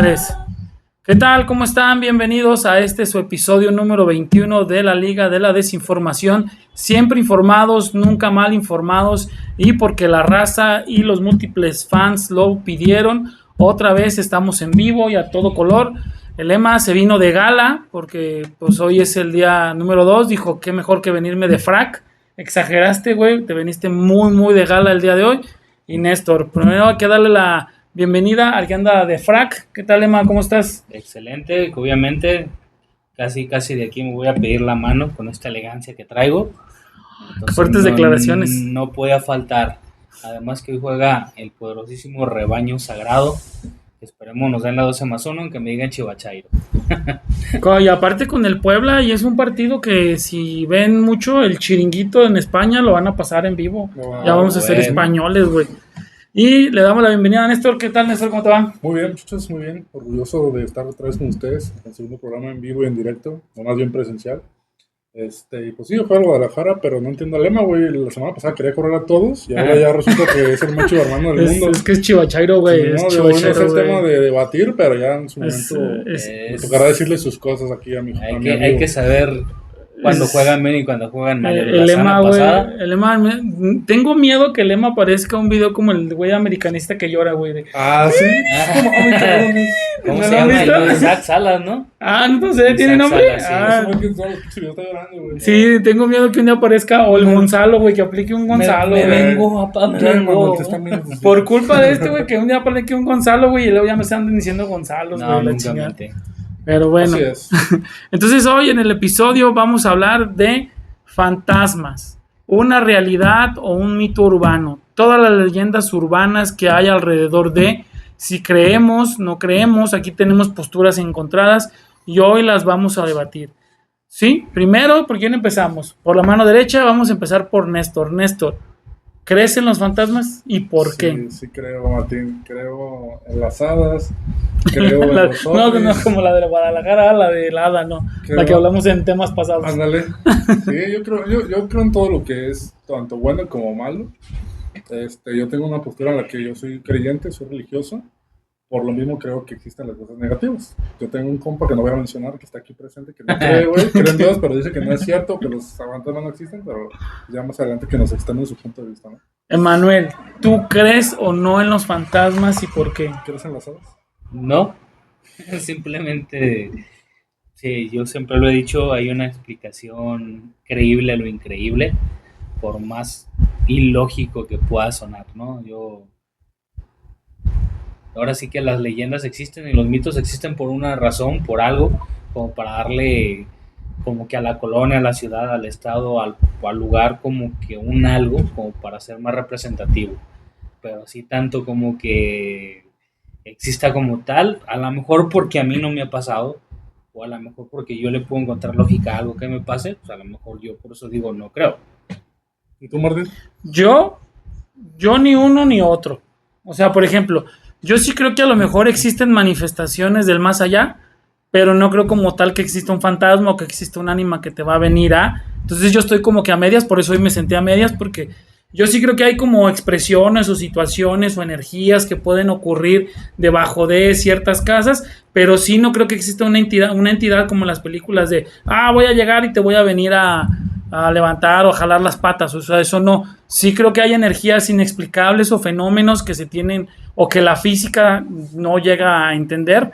Tres. ¿Qué tal? ¿Cómo están? Bienvenidos a su episodio número 21 de la Liga de la Desinformación. Siempre informados, nunca mal informados, y porque la raza y los múltiples fans lo pidieron, otra vez estamos en vivo y a todo color. El Emma se vino de gala porque pues hoy es el día número 2, dijo qué mejor que venirme de frac. Exageraste, güey, te veniste muy de gala el día de hoy. Y Néstor, primero hay que darle la bienvenida al que anda de frac. ¿Qué tal, Emma? ¿Cómo estás? Excelente, obviamente casi de aquí me voy a pedir la mano con esta elegancia que traigo. Entonces, fuertes declaraciones. No puede faltar. Además que hoy juega el poderosísimo rebaño sagrado. Esperemos nos den la 12+1, aunque me digan Chivachairo. Y aparte con el Puebla, y es un partido que si ven mucho el chiringuito en España, lo van a pasar en vivo. Ya vamos a ser españoles, güey. Y le damos la bienvenida a Néstor. ¿Qué tal, Néstor? ¿Cómo te va? Muy bien, muchachos, muy bien. Orgulloso de estar otra vez con ustedes en el segundo programa en vivo y en directo, o más bien presencial. Y pues sí, yo fui a Guadalajara, pero no entiendo el lema, güey. La semana pasada quería correr a todos y ahora ya resulta que es el más chivarmano del mundo. Es que es chivachairo, güey. Sí, no, es el tema de debatir, pero ya en su momento me tocará decirle sus cosas aquí a mi amigo. Hay que saber cuando juegan bien y cuando juegan mal. El lema, güey. El lema, tengo miedo que el lema parezca un video como el güey americanista que llora, güey. Sí. ¿Cómo se llama? Isaac Salas, ¿no? No sé, ¿tiene nombre? Sí, tengo miedo que un día aparezca o el Gonzalo, güey, que aplique un Gonzalo. Me vengo. Por culpa de güey, que un día aplique un Gonzalo, güey, y luego ya me están diciendo Gonzalo, güey, la chingada. Pero bueno, entonces hoy en el episodio vamos a hablar de fantasmas, una realidad o un mito urbano, todas las leyendas urbanas que hay alrededor de, si creemos, no creemos, aquí tenemos posturas encontradas y hoy las vamos a debatir. Sí, primero, ¿por quién empezamos? Por la mano derecha vamos a empezar por Néstor. Néstor, ¿crees en los fantasmas y por qué? Sí, creo, Martín. Creo en las hadas. Creo en los ovnis. No como la de Guadalajara, la de la hada, no. Creo, la que hablamos en temas pasados. Ándale. Sí, yo creo en todo lo que es tanto bueno como malo. Yo tengo una postura en la que yo soy creyente, soy religioso. Por lo mismo creo que existen las cosas negativas. Yo tengo un compa que no voy a mencionar, que está aquí presente, que no cree, güey, cree en Dios, pero dice que no es cierto, que los fantasmas no existen, pero ya más adelante que nos extienden su punto de vista, ¿no? Emanuel, ¿tú crees o no en los fantasmas y por qué? ¿Crees en las hadas? No, simplemente, sí, yo siempre lo he dicho, hay una explicación creíble a lo increíble, por más ilógico que pueda sonar, ¿no? Ahora sí que las leyendas existen y los mitos existen por una razón, por algo, como para darle como que a la colonia, a la ciudad, al estado, al lugar como que un algo, como para ser más representativo. Pero así tanto como que exista como tal, a lo mejor porque a mí no me ha pasado, o a lo mejor porque yo le puedo encontrar lógica a algo que me pase, pues a lo mejor yo por eso digo no creo. ¿Y tú, Martín? Yo ni uno ni otro. O sea, por ejemplo, yo sí creo que a lo mejor existen manifestaciones del más allá, pero no creo como tal que exista un fantasma o que exista un ánima que te va a venir a... Entonces yo estoy como que a medias, por eso hoy me senté a medias, porque yo sí creo que hay como expresiones o situaciones o energías que pueden ocurrir debajo de ciertas casas, pero sí no creo que exista una entidad como en las películas de, voy a llegar y te voy a venir a levantar o a jalar las patas, o sea, eso no. Sí creo que hay energías inexplicables o fenómenos que se tienen o que la física no llega a entender,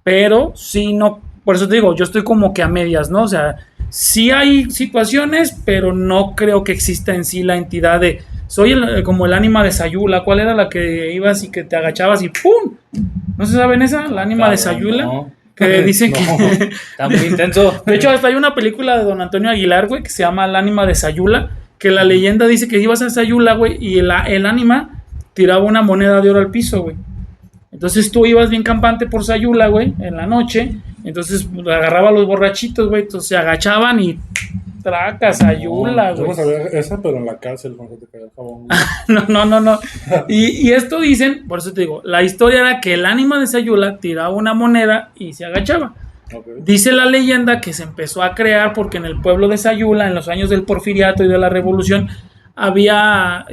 pero sí no, por eso te digo, yo estoy como que a medias, ¿no? O sea, sí hay situaciones, pero no creo que exista en sí la entidad de, soy como el ánima de Sayula. ¿Cuál era la que ibas y que te agachabas y ¡pum! ¿No se saben esa? La ánima de Sayula. No. Que dicen que está muy intenso. De hecho, hasta hay una película de Don Antonio Aguilar, güey, que se llama El ánima de Sayula, que la leyenda dice que ibas a Sayula, güey, y el ánima tiraba una moneda de oro al piso, güey. Entonces tú ibas bien campante por Sayula, güey, en la noche. Entonces agarraba a los borrachitos, güey, entonces se agachaban y traca, Sayula, güey. Vamos a ver esa, pero en la cárcel cuando te cae el jabón, güey. No. Y esto dicen, por eso te digo, la historia era que el ánima de Sayula tiraba una moneda y se agachaba. Okay. Dice la leyenda que se empezó a crear porque en el pueblo de Sayula, en los años del Porfiriato y de la Revolución, había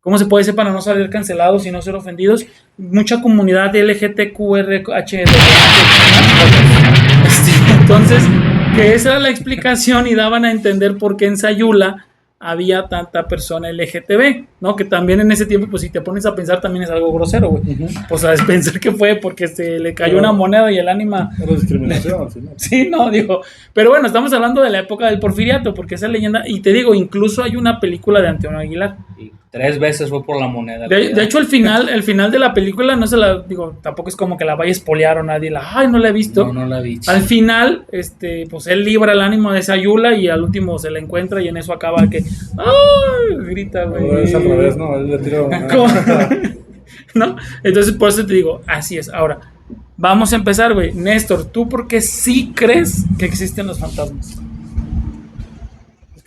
¿cómo se puede decir para no salir cancelados y no ser ofendidos? Mucha comunidad LGTQRH. Entonces, que esa era la explicación y daban a entender por qué en Sayula había tanta persona LGTB, ¿no? Que también en ese tiempo, pues si te pones a pensar, también es algo grosero, güey. Pues a pensar que fue porque se le cayó una moneda y el ánima... Era discriminación al final. Sí, no, digo, pero bueno, estamos hablando de la época del Porfiriato, porque esa leyenda, y te digo, incluso hay una película de Antonio Aguilar. Y 3 veces fue por la moneda. De hecho, el final de la película, no se la, digo, tampoco es como que la vaya a espolear o nadie ay, no la he visto. No la vi. Al final, pues él libra el ánimo de Sayula y al último se la encuentra y en eso acaba que, ¡ay! Grita, güey. No, es al revés, ¿no? Él le tira ¿no? Entonces, por eso te digo, así es. Ahora, vamos a empezar, güey. Néstor, ¿tú por qué sí crees que existen los fantasmas?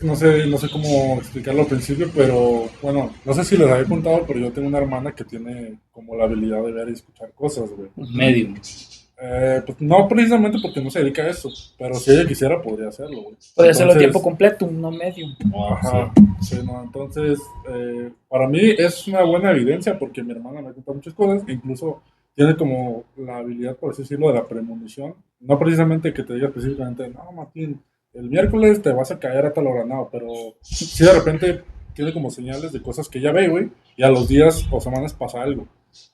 No sé cómo explicarlo al principio, pero bueno, no sé si les había contado, pero yo tengo una hermana que tiene como la habilidad de ver y escuchar cosas, güey. Medium. Pues no precisamente porque no se dedica a eso, pero si ella quisiera podría hacerlo, güey. Podría hacerlo a tiempo completo, no medium. Ajá, sí, no, entonces para mí es una buena evidencia porque mi hermana me cuenta muchas cosas, incluso tiene como la habilidad, por así decirlo, de la premonición, no precisamente que te diga específicamente, no, Martín, el miércoles te vas a caer a tal hora, no, pero sí de repente tiene como señales de cosas que ella ve, güey, y a los días o semanas pasa algo.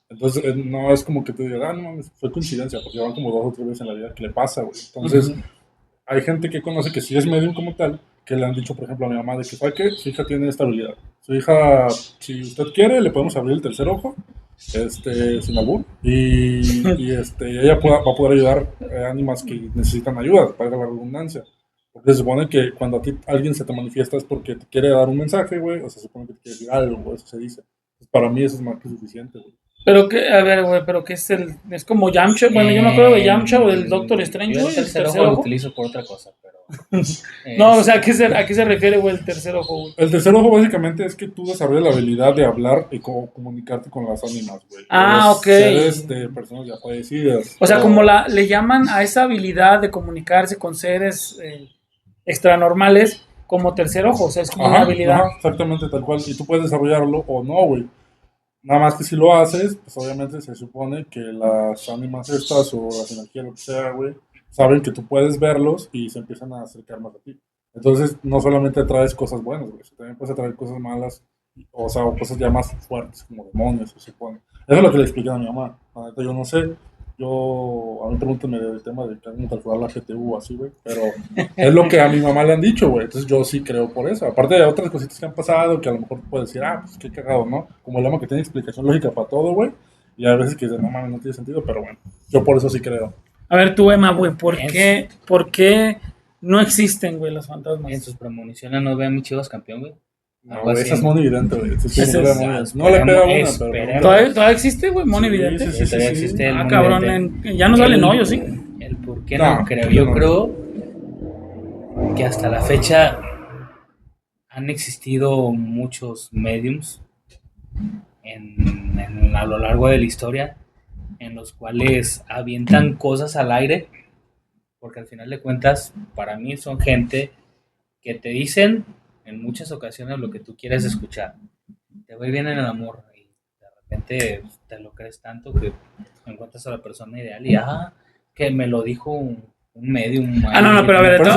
Entonces no es como que te diga, no mames, fue coincidencia, porque van como 2 o 3 veces en la vida que le pasa, güey. Entonces hay gente que conoce que sí es medium como tal, que le han dicho, por ejemplo, a mi mamá, de que, ¿sabe qué? Su hija tiene esta habilidad. Su hija, si usted quiere, le podemos abrir el tercer ojo, sin albur, y ella va a poder ayudar a ánimas que necesitan ayuda, para la redundancia. Porque se supone que cuando a ti alguien se te manifiesta es porque te quiere dar un mensaje, güey, o se supone que te quiere decir algo, güey, eso se dice. Pues para mí eso es más que suficiente, güey. Pero que, a ver, güey, pero que es como Yamcha, bueno, yo me acuerdo de Yamcha o del Doctor Strange, güey, el tercer ojo lo utilizo por otra cosa, pero... No, o sea, ¿a qué se refiere, güey, el tercer ojo, güey? El tercer ojo básicamente es que tú desarrollas la habilidad de hablar y comunicarte con las ánimas, güey. Ok. Seres de personas ya fallecidas. O sea, como le llaman a esa habilidad de comunicarse con seres extranormales como tercer ojo, o sea, es como una habilidad. Ajá, exactamente, tal cual. Y tú puedes desarrollarlo o no, güey. Nada más que si lo haces, pues obviamente se supone que las ánimas estas o las energías, lo que sea, güey, saben que tú puedes verlos y se empiezan a acercar más a ti. Entonces, no solamente traes cosas buenas, güey, también puedes traer cosas malas, o sea, o cosas ya más fuertes, como demonios, se supone. Eso es lo que le expliqué a mi mamá. La neta, yo no sé. A mí pregúntame del tema de cómo calcular la GTU así, güey, pero es lo que a mi mamá le han dicho, güey, entonces yo sí creo por eso, aparte de otras cositas que han pasado, que a lo mejor puedes decir, pues qué cagado, ¿no? Como el lema que tiene explicación lógica para todo, güey, y a veces que dices, no mames, no tiene sentido, pero bueno, yo por eso sí creo. A ver, tú, Emma, güey, ¿por qué no existen, güey, los fantasmas? En sus premoniciones no vean mis Chivas campeón, güey. No, güey, esa es muy evidente, güey. No le pega una, pero... ¿Todavía existe, güey, Mon Evidente? Sí, todavía existe el cabrón, ya no salen hoyos, ¿sí? El por qué no creo. Yo creo que hasta la fecha han existido muchos mediums a lo largo de la historia en los cuales avientan cosas al aire, porque al final de cuentas, para mí son gente que te dicen en muchas ocasiones lo que tú quieres escuchar. Te va bien en el amor y de repente te lo crees tanto que encuentras a la persona ideal y que me lo dijo un medium. No, pero a ver, ok,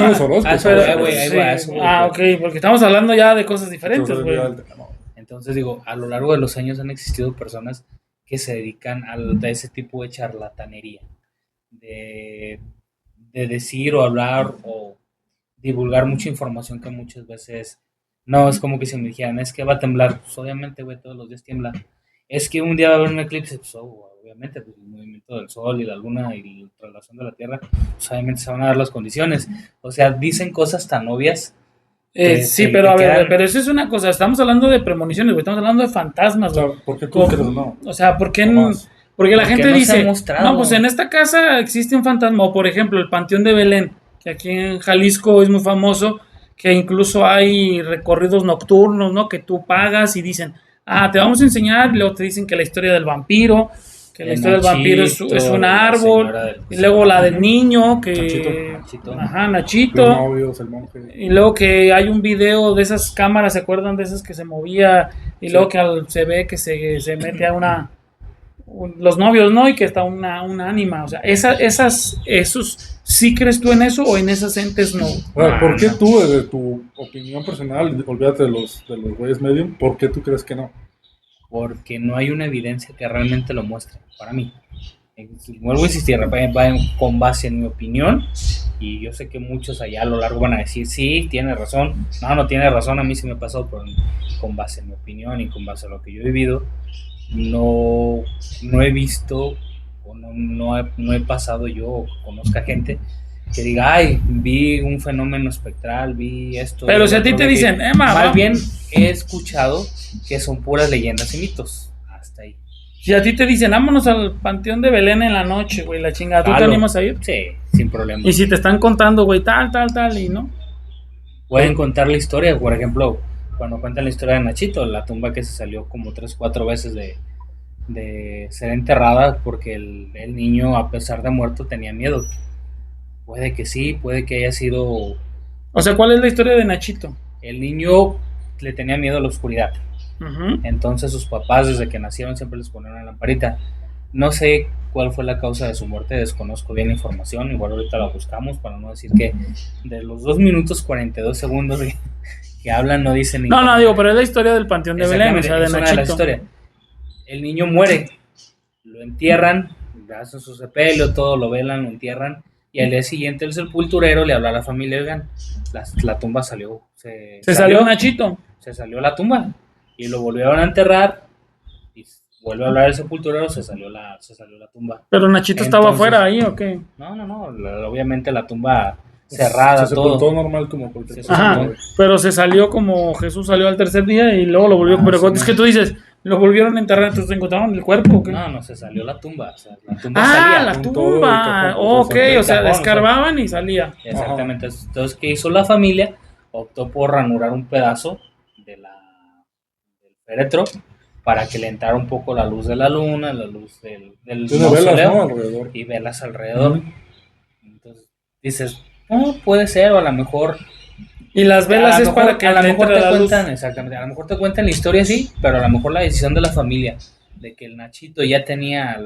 porque estamos hablando ya de cosas diferentes, güey. Entonces digo, a lo largo de los años han existido personas que se dedican a ese tipo de charlatanería, de decir o hablar o divulgar mucha información que muchas veces no es como que se me dijeran, es que va a temblar, pues obviamente, güey, todos los días tiembla, es que un día va a haber un eclipse, pues obviamente, pues el movimiento del sol y la luna y la traslación de la tierra, pues obviamente se van a dar las condiciones, o sea, dicen cosas tan obvias. Sí, pero a ver, pero eso es una cosa, estamos hablando de premoniciones, güey, estamos hablando de fantasmas, güey. O sea, ¿por qué tú crees no? O sea, porque la gente no dice, no, pues en esta casa existe un fantasma, o por ejemplo, el Panteón de Belén, que aquí en Jalisco es muy famoso, que incluso hay recorridos nocturnos, ¿no? Que tú pagas y dicen, te vamos a enseñar, y luego te dicen que la historia del vampiro, que la historia del vampiro es un árbol, y luego la del niño, que... Nachito. Ajá, Los Nachito. novios, el monje. Y luego que hay un video de esas cámaras, ¿se acuerdan de esas que se movía? Y luego que se ve que se mete a los novios, ¿no? Y que está una ánima. O sea, esos, ¿sí crees tú en eso o en esas entes no? Ahora, ¿por qué tú, desde tu opinión personal, olvídate de los güeyes medium, ¿por qué tú crees que no? Porque no hay una evidencia que realmente lo muestre, para mí. Vuelvo a insistir, va con base en mi opinión, y yo sé que muchos allá a lo largo van a decir, sí, tiene razón, no tiene razón, a mí sí me ha pasado, pero con base en mi opinión y con base en lo que yo he vivido, no he visto, o no he pasado yo, o conozca gente que diga, ay, vi un fenómeno espectral, vi esto. Pero si a ti te dicen, Emma, más bien he escuchado que son puras leyendas y mitos, hasta ahí. Si a ti te dicen, vámonos al Panteón de Belén en la noche, güey, la chingada, ¿tú te animas a ir? Sí, sin problema. Y si te están contando, güey, tal, y no. Pueden contar la historia, por ejemplo, cuando cuentan la historia de Nachito, la tumba que se salió como 3-4 veces de ser enterrada porque el niño, a pesar de muerto, tenía miedo. Puede que sí, puede que haya sido... O sea, ¿cuál es la historia de Nachito? El niño le tenía miedo a la oscuridad. Uh-huh. Entonces sus papás, desde que nacieron, siempre les ponían una lamparita. No sé cuál fue la causa de su muerte, desconozco bien la información, igual ahorita la buscamos para no decir que de los 2 minutos 42 segundos que hablan no dicen ni No, digo, pero es la historia del Panteón de Belén, o sea, de Nachito. La historia. El niño muere, lo entierran, hacen su sepelio, todo lo velan, lo entierran, y al día siguiente el sepulturero le habla a la familia, oigan, la tumba salió. Se salió Nachito. Se salió la tumba, y lo volvieron a enterrar, y vuelve a hablar el sepulturero, se salió la tumba. ¿Pero Nachito estaba afuera ahí o qué? No, obviamente la tumba cerrada, se todo. Todo normal como cualquier cosa. Ajá, pero se salió como Jesús salió al tercer día y luego lo volvió. Pero es que tú dices, lo volvieron a enterrar, entonces encontraron el cuerpo o qué? No, se salió la tumba. O sea, la tumba salía. La tumba. Ok, o sea, escarbaban y salía. Exactamente. Entonces, ¿qué hizo la familia? Optó por ranurar un pedazo del féretro para que le entrara un poco la luz de la luna, la luz del mausoleo, ¿no? Y velas alrededor. Uh-huh. Entonces dices, puede ser, o a lo mejor. Y las velas es para que a lo mejor te cuentan, exactamente, a lo mejor te cuentan la historia sí, pero a lo mejor la decisión de la familia de que el Nachito ya tenía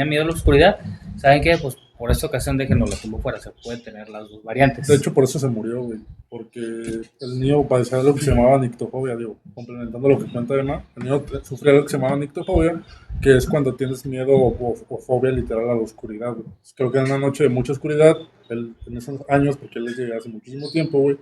miedo a la oscuridad, ¿saben qué? Pues por esta ocasión déjenos la tumba fuera, se puede tener las dos variantes. De hecho, por eso se murió, güey, porque el niño padecía de lo que se llamaba nictofobia, digo, complementando lo que cuenta Emma, el niño sufría lo que se llamaba nictofobia, que es cuando tienes miedo o fobia literal a la oscuridad, güey. Creo que en una noche de mucha oscuridad, en esos años, porque él les llegué hace muchísimo tiempo, güey,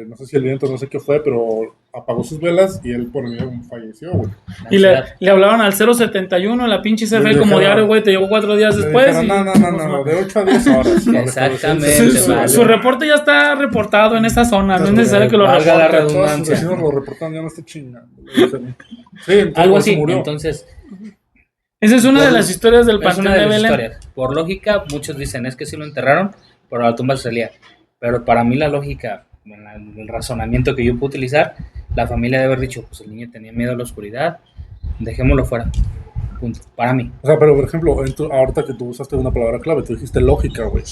no sé si el viento, no sé qué fue, pero apagó sus velas y él por miedo falleció, güey. Y le hablaban al 071, la pinche CFE como diario, güey, te llegó 4 días después. No, de 8 a 10 horas. Exactamente. Su reporte ya está reportado en esta zona, no es necesario que lo reporten. La redundancia. Sus vecinos lo reportan, ya no está chingando. Sí, algo así, entonces... Esa es una de las historias del Panteón de Belén. Por lógica, muchos dicen, es que sí lo enterraron, pero la tumba se salía. Pero para mí la lógica, el razonamiento que yo puedo utilizar, la familia debe haber dicho, pues el niño tenía miedo a la oscuridad, dejémoslo fuera. Punto. Para mí. O sea, pero por ejemplo, ahorita que tú usaste una palabra clave, tú dijiste lógica, güey.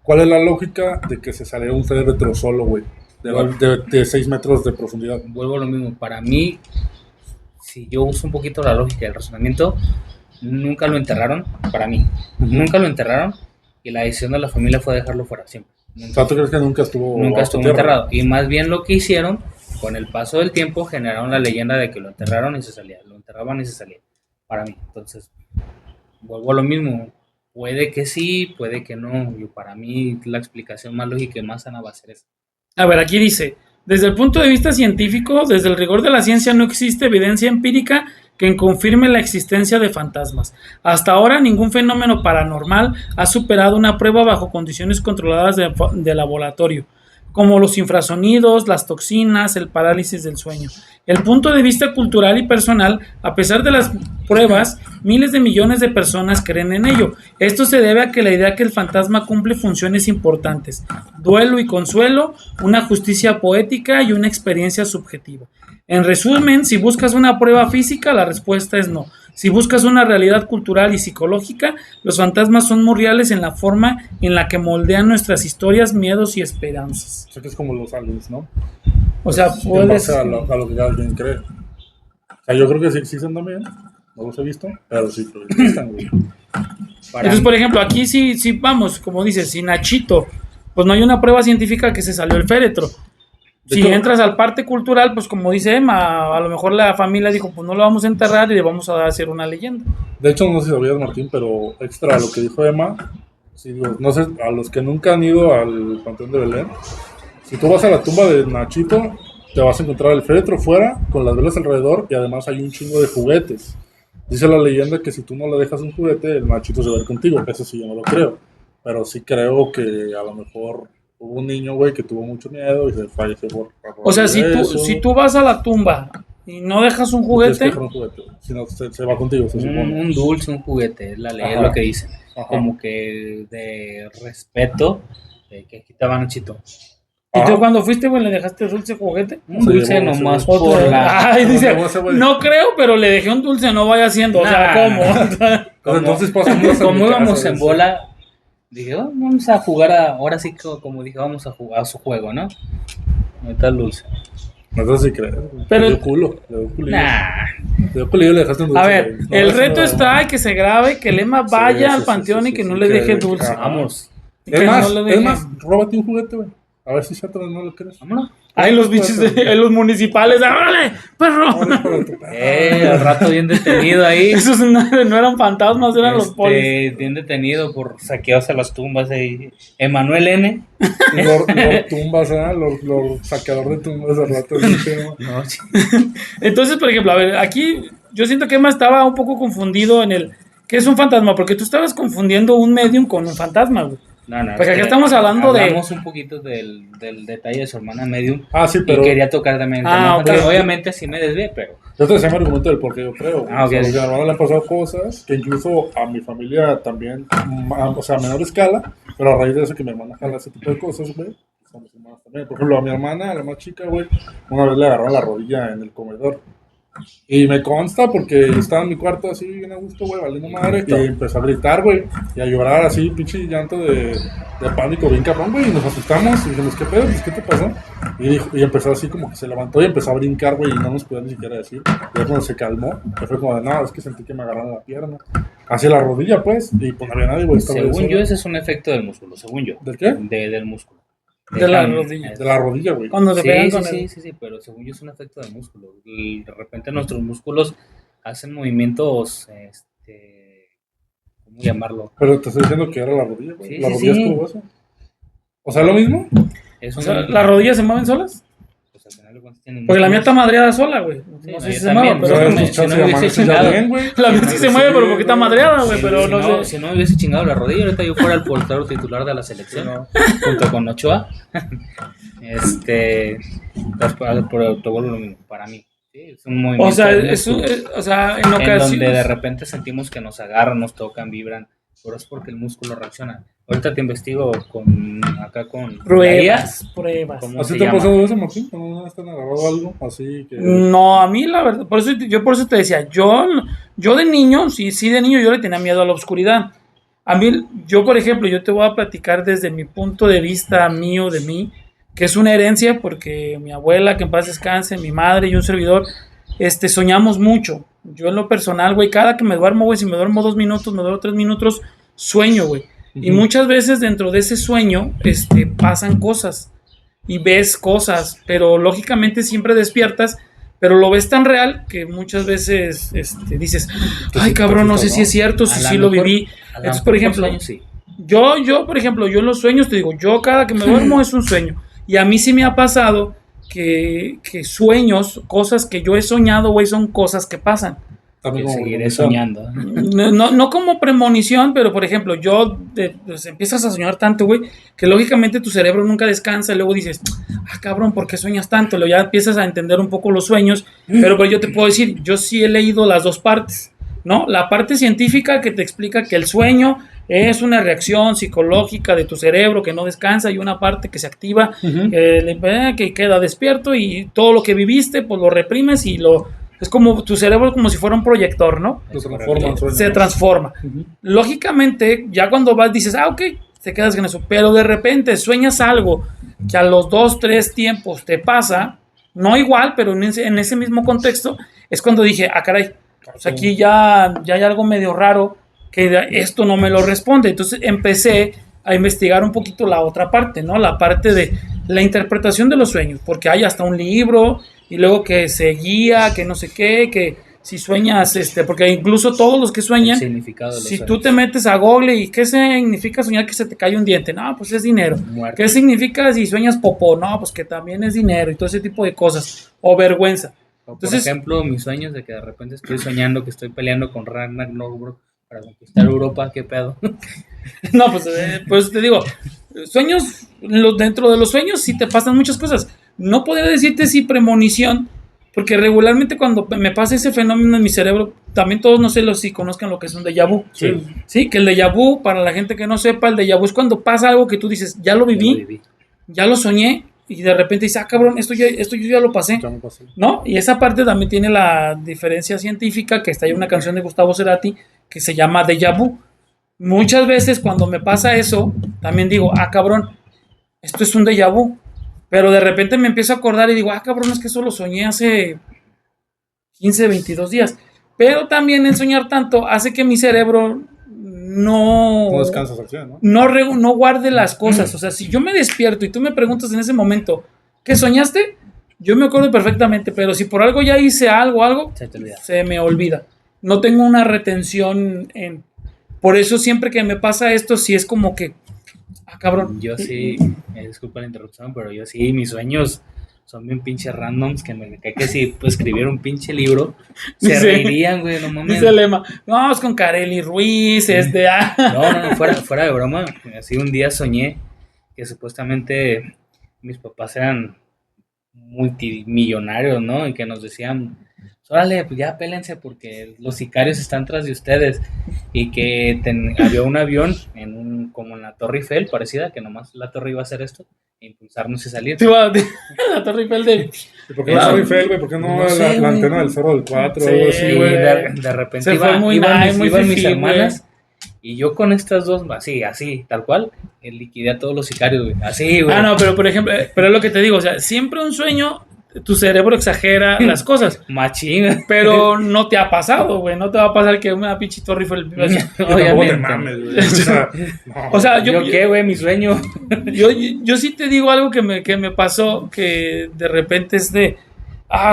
¿Cuál es la lógica de que se saliera un féretro solo, güey? De 6 metros de profundidad. Vuelvo a lo mismo. Para mí, si yo uso un poquito la lógica y el razonamiento, nunca lo enterraron, para mí. Nunca lo enterraron y la decisión de la familia fue dejarlo fuera siempre. O sea, ¿tú crees que nunca estuvo enterrado? Y más bien lo que hicieron, con el paso del tiempo, generaron la leyenda de que lo enterraron y se salía. Lo enterraban y se salía. Para mí. Entonces, vuelvo a lo mismo. Puede que sí, puede que no. Para mí, la explicación más lógica y más sana va a ser esa. A ver, aquí dice, desde el punto de vista científico, desde el rigor de la ciencia no existe evidencia empírica que confirme la existencia de fantasmas. Hasta ahora ningún fenómeno paranormal ha superado una prueba bajo condiciones controladas de laboratorio, como los infrasonidos, las toxinas, el parálisis del sueño. El punto de vista cultural y personal, a pesar de las pruebas, miles de millones de personas creen en ello. Esto se debe a que la idea que el fantasma cumple funciones importantes: duelo y consuelo, una justicia poética y una experiencia subjetiva. En resumen, si buscas una prueba física, la respuesta es no. Si buscas una realidad cultural y psicológica, los fantasmas son muy reales en la forma en la que moldean nuestras historias, miedos y esperanzas. O sea que es como los aliens, ¿no? O sea, En puedes... base a lo que cada quien cree. O sea, yo creo que sí existen también. No los he visto, pero sí pero existen, güey. Entonces, por ejemplo, aquí sí, vamos, como dices, si Nachito, pues no hay una prueba científica que se salió el féretro. Si entras al parte cultural, pues como dice Emma, a lo mejor la familia dijo, pues no lo vamos a enterrar y le vamos a hacer una leyenda. De hecho, no sé si sabías, Martín, pero extra a lo que dijo Emma, sí, digo, no sé, a los que nunca han ido al Panteón de Belén, si tú vas a la tumba de Nachito, te vas a encontrar el féretro fuera, con las velas alrededor, y además hay un chingo de juguetes. Dice la leyenda que si tú no le dejas un juguete, el Nachito se va a ir contigo. Eso sí, yo no lo creo. Pero sí creo que a lo mejor hubo un niño, güey, que tuvo mucho miedo y se falleció por O sea, si tú vas a la tumba y no dejas un juguete... Si no, se va contigo, se supone. Un dulce, un juguete, es la ley, es lo que dicen. Ajá. Como que de respeto, que aquí te van Nachito. ¿Y tú cuando fuiste, güey, le dejaste dulce juguete? Un dulce nomás por la... Ay, dice, no creo, pero le dejé un dulce, no vaya haciendo. O sea, ¿cómo? Entonces pasamos como íbamos en bola, dije, oh, vamos a jugar ahora sí, como dije, vamos a jugar a su juego, ¿no? Ahorita el dulce. No sé si crees. Pero... Le dio culo. Nah. Le dio culillo, le dejaste un dulce. A ver, no, el reto está que se grabe, que Lema vaya al panteón y que no le deje dulce. Vamos. Es más, róbate un juguete, güey. A ver si se atrás no lo crees. Vámonos. Ay, los bichos de los municipales. ¡Órale, perro! Al rato bien detenido ahí. Esos no eran fantasmas, eran los polis. Bien detenido por saqueos a las tumbas ahí. Emanuel N. Lord tumbas, ¿eh? Lord saqueador de tumbas al rato. No, sí. Entonces, por ejemplo, a ver, aquí yo siento que Emma estaba un poco confundido en el... ¿Qué es un fantasma? Porque tú estabas confundiendo un medium con un fantasma, güey. No, Porque aquí estamos hablamos un poquito del detalle de su hermana medium. Sí, pero... Y quería tocar también. Okay. Obviamente sí me desvié, pero... Yo te decía mi argumento del por qué yo creo. Okay. O sea, porque a mi hermano le han pasado cosas que incluso a mi familia también, o sea, a menor escala, pero a raíz de eso que mi hermana jala ese tipo de cosas, güey, somos hermanos también. Por ejemplo, a mi hermana, la más chica, güey, una vez le agarraron la rodilla en el comedor. Y me consta porque estaba en mi cuarto así, bien a gusto, güey, valiendo madre, y empezó a gritar, güey, y a llorar así, pinche llanto de pánico bien cabrón, güey, y nos asustamos, y dijimos, ¿qué pedo? ¿Qué te pasó? Y empezó así como que se levantó y empezó a brincar, güey, y no nos podía ni siquiera decir. Y ya cuando se calmó, que fue como de, no, es que sentí que me agarraron la pierna, hacia la rodilla, pues, y pues no había nadie, güey. Según yo, ese es un efecto del músculo, según yo. ¿Del qué? Del músculo. De la rodilla. De la rodilla, güey. Cuando te pegan con sí, pero según yo es un efecto del músculo. Y de repente nuestros músculos hacen movimientos, ¿cómo llamarlo? Pero te estoy diciendo que era la rodilla, güey. Sí, La rodilla es como eso. O sea, ¿lo mismo? O sea, ¿las rodillas se mueven solas? Pues al final de cuentas tienen Porque la mía está madreada sola, güey. Sí, No sé si yo se mueve, también, pero... si no me hubiese chingado. La mía sí se mueve, pero porque está madreada, güey, pero no sé. Si no me hubiese chingado la rodilla, ahorita yo fuera el portero titular de la selección, junto con Ochoa. Pero te vuelvo lo mismo, para mí. Sí, es un movimiento. O sea, en ocasiones... En donde de repente sentimos que nos agarran, nos tocan, vibran, pero es porque el músculo reacciona. Ahorita te investigo con pruebas. ¿Así te ha pasado eso, Martín? ¿No has agarrado algo así que...? No, a mí la verdad, por eso te decía, yo de niño, sí de niño yo le tenía miedo a la oscuridad. A mí, yo por ejemplo, yo te voy a platicar desde mi punto de vista mío, de mí, que es una herencia porque mi abuela, que en paz descanse, mi madre y un servidor, soñamos mucho. Yo en lo personal, güey, cada que me duermo, güey, si me duermo 2 minutos, me duermo 3 minutos, sueño, güey. Uh-huh. Y muchas veces dentro de ese sueño, pasan cosas y ves cosas, pero lógicamente siempre despiertas, pero lo ves tan real que muchas veces dices, ay cabrón, no sé si es cierto, si sí lo viví. Entonces, por ejemplo, yo, por ejemplo, yo en los sueños te digo, yo cada que me duermo es un sueño. Y a mí sí me ha pasado que sueños, cosas que yo he soñado, güey, son cosas que pasan. Que seguiré soñando. No como premonición, pero por ejemplo, pues empiezas a soñar tanto, güey, que lógicamente tu cerebro nunca descansa y luego dices, cabrón, ¿por qué sueñas tanto? Luego ya empiezas a entender un poco los sueños, pero pues yo te puedo decir, yo sí he leído las dos partes, ¿no? La parte científica que te explica que el sueño es una reacción psicológica de tu cerebro que no descansa y una parte que se activa, que queda despierto y todo lo que viviste, pues lo reprimes y lo Es como tu cerebro, como si fuera un proyector, ¿no? Lo transforma en sueño. Se transforma. Ujú. Lógicamente, ya cuando vas, dices, ok, te quedas en eso. Pero de repente sueñas algo que a los 2, 3 tiempos te pasa, no igual, pero en ese mismo contexto, es cuando dije, caray, pues aquí ya hay algo medio raro que esto no me lo responde. Entonces empecé a investigar un poquito la otra parte, ¿no? La parte de la interpretación de los sueños, porque hay hasta un libro y luego que se guía, que no sé qué, que si sueñas, porque incluso todos los que El sueñan, significado de los si sueños. tú te metes a Google y qué significa soñar que se te cae un diente, no, pues es dinero. Muerte. ¿Qué significa si sueñas popó? No, pues que también es dinero y todo ese tipo de cosas, o vergüenza. O, Entonces- por ejemplo, mis sueños de que de repente estoy soñando que estoy peleando con Ragnar Lothbrok para conquistar Europa, ¿qué pedo? No, pues te digo, sueños, dentro de los sueños sí te pasan muchas cosas. No podría decirte si premonición, porque regularmente cuando me pasa ese fenómeno en mi cerebro, también todos no sé si conozcan lo que es un déjà vu. Sí. Sí, que el déjà vu, para la gente que no sepa, el déjà vu es cuando pasa algo que tú dices, ya lo viví, ya lo soñé, y de repente dices, cabrón, esto yo ya lo pasé. Ya me pasó. ¿No? Y esa parte también tiene la diferencia científica, que está ahí una canción de Gustavo Cerati que se llama déjà vu. Muchas veces cuando me pasa eso, también digo, cabrón, esto es un déjà vu. Pero de repente me empiezo a acordar y digo, cabrón, es que eso lo soñé hace 15, 22 días. Pero también el soñar tanto hace que mi cerebro No descansas al 100, ¿no? no guarde las cosas. O sea, si yo me despierto y tú me preguntas en ese momento, ¿qué soñaste? Yo me acuerdo perfectamente, pero si por algo ya hice algo, Se te olvida. se me olvida. No tengo una retención en... Por eso siempre que me pasa esto, sí es como que... cabrón. Yo sí, disculpa la interrupción, pero yo sí, mis sueños son bien pinches randoms que me cae que si pues, escribiera un pinche libro, se Dice- reirían, güey, no mames. Dice el lema, no, es con Kareli Ruiz, es de... No, fuera de broma. Así un día soñé que supuestamente mis papás eran multimillonarios, ¿no? Y que nos decían, órale, pues ya pélense porque los sicarios están tras de ustedes. Y que había un avión como en la Torre Eiffel, parecida, que nomás la torre iba a hacer esto, e impulsarnos y salir. La Torre Eiffel de... ¿Y por qué no Torre Eiffel, güey? ¿Por qué no, No sé, la güey. antena del 0 del 4 Sí, o algo así, Y güey? de repente Se fue muy nice, muy iban mis fifí, hermanas y yo con estas dos, así, tal cual, liquidé a todos los sicarios, güey. Así, güey. No, pero por ejemplo, pero es lo que te digo, o sea, siempre un sueño, tu cerebro exagera las cosas, Machín. pero no te ha pasado, güey, no te va a pasar que una pinche Torre Eiffel... Y tampoco te Obviamente. mames, güey. O sea, no. O sea, ¿Yo qué, güey? Mi sueño. yo sí te digo algo que me pasó, que de repente es de,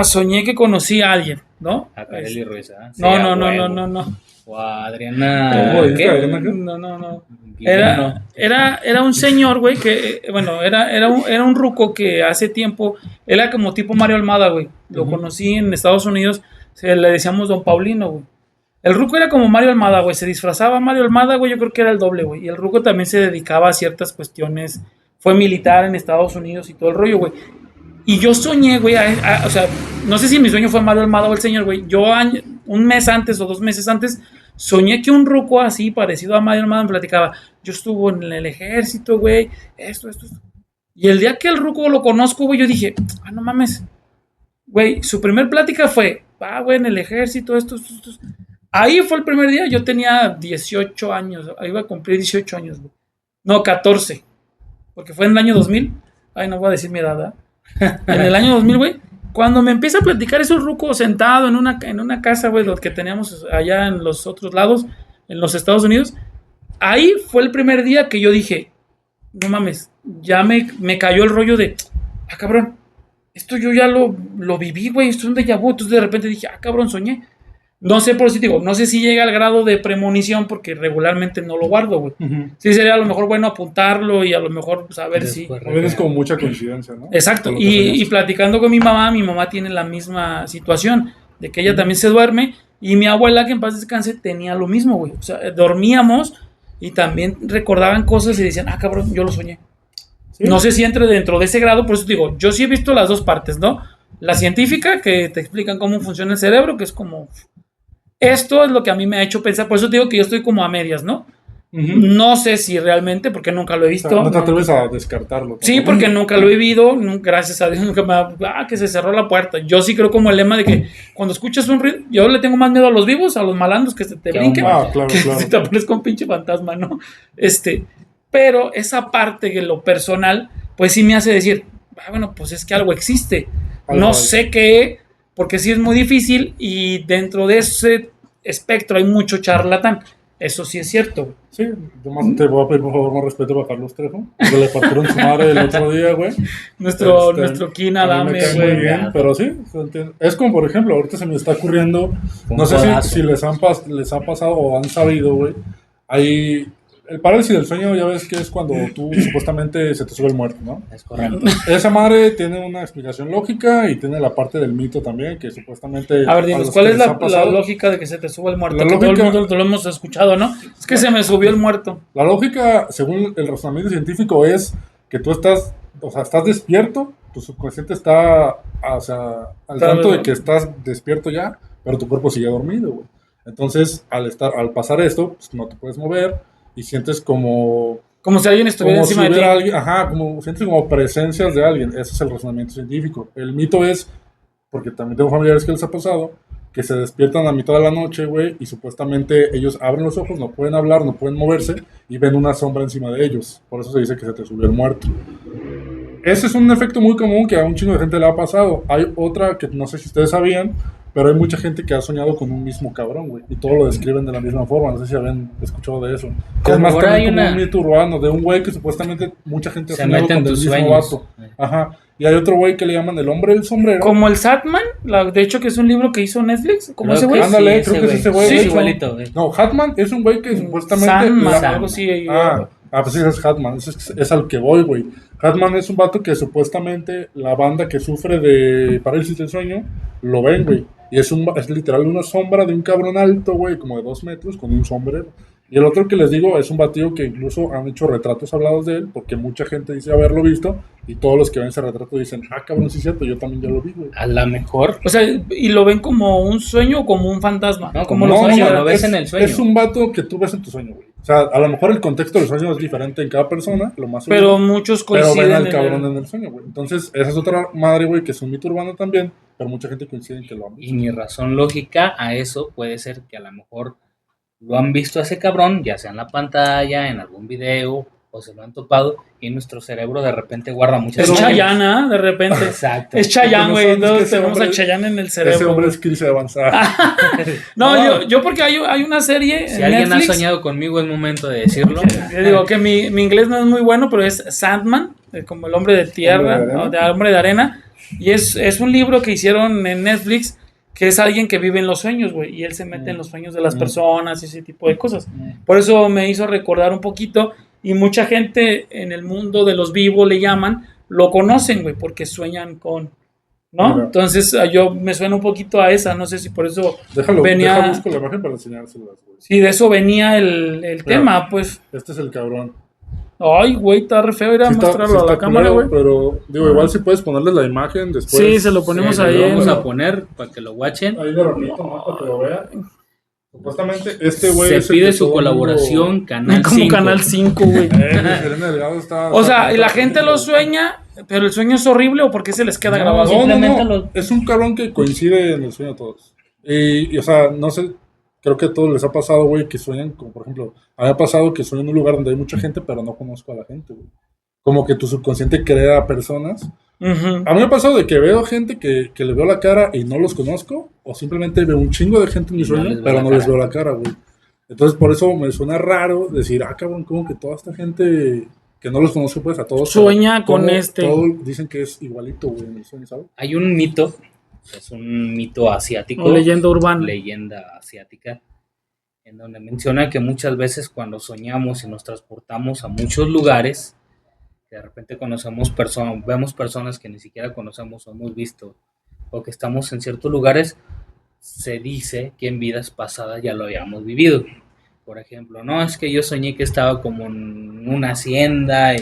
soñé que conocí a alguien, ¿no? A Kareli Ruiz, ¿ah? Sí, No, a no, no, huevo. no. O a Adriana. ¿Cómo dijiste, ¿Qué? Adriana? No. Guillermo. Era un señor, güey, que, bueno, era un ruco que hace tiempo, era como tipo Mario Almada, güey. Lo conocí en Estados Unidos, le decíamos Don Paulino, güey. El ruco era como Mario Almada, güey, se disfrazaba Mario Almada, güey, yo creo que era el doble, güey. Y el ruco también se dedicaba a ciertas cuestiones, fue militar en Estados Unidos y todo el rollo, güey. Y yo soñé, güey, o sea, no sé si mi sueño fue Mario Almada o el señor, güey. Yo un mes antes o 2 meses antes soñé que un ruco así, parecido a Mario Almada, me platicaba. Yo estuve en el ejército, güey, esto. Y el día que el ruco lo conozco, güey, yo dije, no mames. Güey, su primer plática fue, güey, en el ejército, esto. Ahí fue el primer día, yo tenía 18 años, iba a cumplir 18 años, güey. No, 14. Porque fue en el año 2000. Ay, no voy a decir mi edad, ¿verdad? En el año 2000, güey, cuando me empieza a platicar esos rucos sentado en una casa, güey, lo que teníamos allá en los otros lados, en los Estados Unidos, ahí fue el primer día que yo dije, no mames, ya me cayó el rollo de, cabrón, esto yo ya lo viví, güey, esto es un déjà vu. Entonces de repente dije, cabrón, soñé. No sé, por eso digo, no sé si llega al grado de premonición porque regularmente no lo guardo, güey. Ujú. Sí sería a lo mejor bueno apuntarlo y a lo mejor saber si... Después, A veces es como mucha coincidencia, ¿no? Exacto, Con lo que y soñaste. platicando con mi mamá tiene la misma situación, de que ella también se duerme, y mi abuela, que en paz descanse, tenía lo mismo, güey. O sea, dormíamos y también recordaban cosas y decían, cabrón, yo lo soñé. Sí. No sé si entre dentro de ese grado, por eso digo, yo sí he visto las dos partes, ¿no? La científica, que te explican cómo funciona el cerebro, que es como... Esto es lo que a mí me ha hecho pensar, por eso te digo que yo estoy como a medias, ¿no? No sé si realmente, porque nunca lo he O visto. sea, no te No. atreves a descartarlo. Sí, tampoco. porque nunca lo he vivido, gracias a Dios nunca me ha, que se cerró la puerta. Yo sí creo como el lema de que cuando escuchas un ruido, yo le tengo más miedo a los vivos, a los malandros que se te Que a un brinquen, muerto. Ah, claro, que claro. si te aparezca un pinche fantasma, ¿no? Pero esa parte de lo personal, pues sí me hace decir, bueno, pues es que algo existe. Algo No hay. sé qué, porque sí es muy difícil y dentro de ese espectro hay mucho charlatán. Eso sí es cierto. Sí, además te voy a pedir por favor más respeto a Carlos Trejo, que le partieron su madre el otro día, güey. Nuestro Kina A mí me Dame, cae muy güey. bien, pero sí, se entiende. Es como por ejemplo, ahorita se me está ocurriendo, Un no sé codazo. si les ha pasado o han sabido, güey. Hay el parálisis del sueño, ya ves que es cuando tú supuestamente se te sube el muerto, ¿no? Es correcto. Esa madre tiene una explicación lógica y tiene la parte del mito también, que supuestamente A ver, a dinos, los ¿cuál que es les ha la pasado- lógica de que se te suba el muerto? La Que todo el lógica- mundo lo hemos escuchado, ¿no? Es que se me subió el muerto. La lógica, según el razonamiento científico, es que tú estás, o sea, estás despierto, tu subconsciente está, o sea, al Claro. tanto de que estás despierto ya, pero tu cuerpo sigue dormido, güey. Entonces, al pasar esto, pues no te puedes mover y sientes como Como si alguien estuviera como si encima de ti. hubiera alguien, ajá, como sientes como presencias de alguien. Ese es el razonamiento científico. El mito es, porque también tengo familiares que les ha pasado, que se despiertan a mitad de la noche, güey, y supuestamente ellos abren los ojos, no pueden hablar, no pueden moverse, y ven una sombra encima de ellos. Por eso se dice que se te subió el muerto. Ese es un efecto muy común que a un chingo de gente le ha pasado. Hay otra que no sé si ustedes sabían, pero hay mucha gente que ha soñado con un mismo cabrón, güey. Y todo lo describen de la misma forma. No sé si habían escuchado de eso. Que es más Ahora también hay como una- un mito urbano de un güey que supuestamente mucha gente ha Se soñado meten con el tus mismo sueños. vato. Ajá. Y hay otro güey que le llaman el hombre del sombrero. Como el Satman, de hecho que es un libro que hizo Netflix, como Creo ese que güey. Ándale, creo que es ese güey, Sí, de Es hecho. igualito. No, Hatman es un güey que supuestamente... Sandman, la- algo así. Pues sí, es Hatman, es al que voy, güey. Hatman es un vato que supuestamente la banda que sufre de parálisis del sueño lo ven, güey. Y es literal una sombra de un cabrón alto, güey, como de 2 metros, con un sombrero. Y el otro que les digo es un batido que incluso han hecho retratos hablados de él, porque mucha gente dice haberlo visto, y todos los que ven ese retrato dicen, ah, cabrón, sí es cierto, yo también ya lo vi, güey. A lo mejor. O sea, y lo ven como un sueño o como un fantasma. No, como como los un sueño, sueños. lo ves en el sueño. Es un vato que tú ves en tu sueño, güey. O sea, a lo mejor el contexto del sueño es diferente en cada persona, lo más seguro. Pero muchos Pero coinciden ven al en cabrón el- en el sueño, güey. Entonces, esa es otra madre, güey, que es un mito urbano también, pero mucha gente coincide en que lo han visto. Y mi razón lógica a eso puede ser que a lo mejor lo han visto a ese cabrón, ya sea en la pantalla, en algún video, o se lo han topado, y nuestro cerebro de repente guarda muchas Es Pero- Chayanne, de repente. Exacto. Es Chayanne, güey. Porque no sabes que Todos ese tenemos a hombre- Chayanne en el Ese cerebro. hombre güey. es Chris avanzada. No, yo porque hay una serie Si en alguien Netflix. ha soñado conmigo, es momento de decirlo. Yo digo que mi inglés no es muy bueno, pero es Sandman, como el hombre de tierra, ¿Hombre de arena? ¿no? De hombre de arena. Y es un libro que hicieron en Netflix, que es alguien que vive en los sueños, güey. Y él se mete en los sueños de las personas y ese tipo de cosas. Por eso me hizo recordar un poquito. Y mucha gente en el mundo de los vivos le llaman, lo conocen, güey, porque sueñan con. ¿No? Mira. Entonces yo me suena un poquito a esa. No sé si por eso Déjalo, venía. deja busco la imagen para enseñárselas, güey. Sí, de eso venía el tema, pues. Este es el cabrón. Ay, güey, está re feo ir a Sí está- mostrarlo sí a la está cámara, culero, güey. Pero, digo, igual si puedes ponerles la imagen después. Sí, se lo ponemos Sí, ahí lo vamos en- a poner para que lo watchen. Ahí de repito, ¿no? Para que lo vean. Supuestamente, este güey Se es el pide que su todo el colaboración, mundo- Canal Como 5. Canal 5, güey. Elena Delgado está. O sea, y la gente lo sueña, pero el sueño es horrible o porque se les queda No, grabado. No, no, Simplemente no. lo- Es un cabrón que coincide en el sueño de todos. O sea, no sé, creo que a todos les ha pasado, güey, que sueñan, como por ejemplo, a mí me ha pasado que sueño en un lugar donde hay mucha gente, pero no conozco a la gente, güey. Como que tu subconsciente crea personas. Ujú. A mí me ha pasado de que veo gente que le veo la cara y no los conozco, o simplemente veo un chingo de gente en mi Y no sueño, les veo pero la no les cara. veo la cara, güey. Entonces, por eso me suena raro decir, ah, cabrón, como que toda esta gente que no los conozco, pues a todos. Sueña como con este. todos dicen que es igualito, güey, en el sueño, ¿sabes? Hay un mito, es un mito asiático, O leyenda urbana. leyenda asiática, en donde menciona que muchas veces cuando soñamos y nos transportamos a muchos lugares, que de repente conocemos personas, vemos personas que ni siquiera conocemos o hemos visto, o que estamos en ciertos lugares, se dice que en vidas pasadas ya lo habíamos vivido. Por ejemplo, no es que yo soñé que estaba como en una hacienda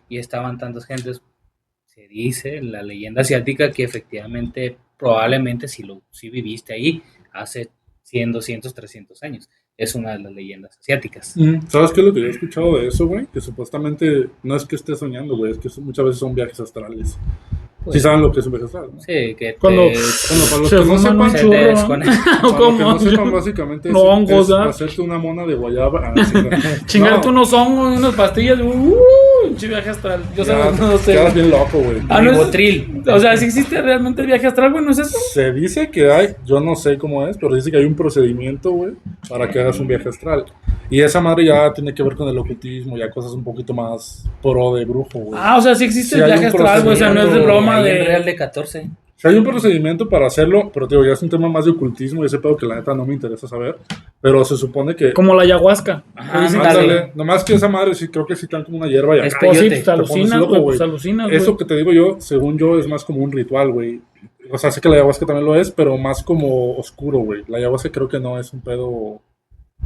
y estaban tantas gentes. Se dice en la leyenda asiática que efectivamente, probablemente si viviste ahí hace 100, 200, 300 años. es una de las leyendas asiáticas. ¿Sabes qué es lo que yo he escuchado de eso, güey? Que supuestamente no es que esté soñando, güey, es que muchas veces son viajes astrales. Pues, ¿Sí saben lo que es un viaje astral, no? Sí, que Cuando- Bueno, para los Se que no fuman un sepan, se te churro. desconecta. para los que ¿Cómo? no sepan, básicamente No, hongos, ¿ah? hacerte una mona de guayaba. Sí, no. Chingarte No, unos hongos y unas pastillas. Un viaje astral. Yo ya, no sé. quedas bien loco, güey. Ah, no es- Ribotril. O sea, si existe realmente el viaje astral, güey, ¿no es eso? Se dice que hay, yo no sé cómo es, pero dice que hay un procedimiento, güey, para que hagas un viaje astral. Y esa madre ya tiene que ver con el ocultismo, ya cosas un poquito más pro de brujo, güey. Ah, o sea, sí existe Sí, el hay viaje un astral, güey. O sea, no es de procedimiento broma Ahí en Real de. de 14. Sí, hay un procedimiento para hacerlo, pero digo, ya es un tema más de ocultismo y ese pedo que la neta no me interesa saber. Pero se supone que. Como la ayahuasca. Ajá, Dicen que ándale. Ándale, nomás que esa madre sí creo que sí te dan como una hierba y Es acá. O sí, Peyote. pues Te pones alucinas, loco, güey. güey. Pues alucinas, Eso güey. que te digo yo, según yo, es más como un ritual, güey. O sea, sé que la ayahuasca también lo es, pero más como oscuro, güey. La ayahuasca creo que no es un pedo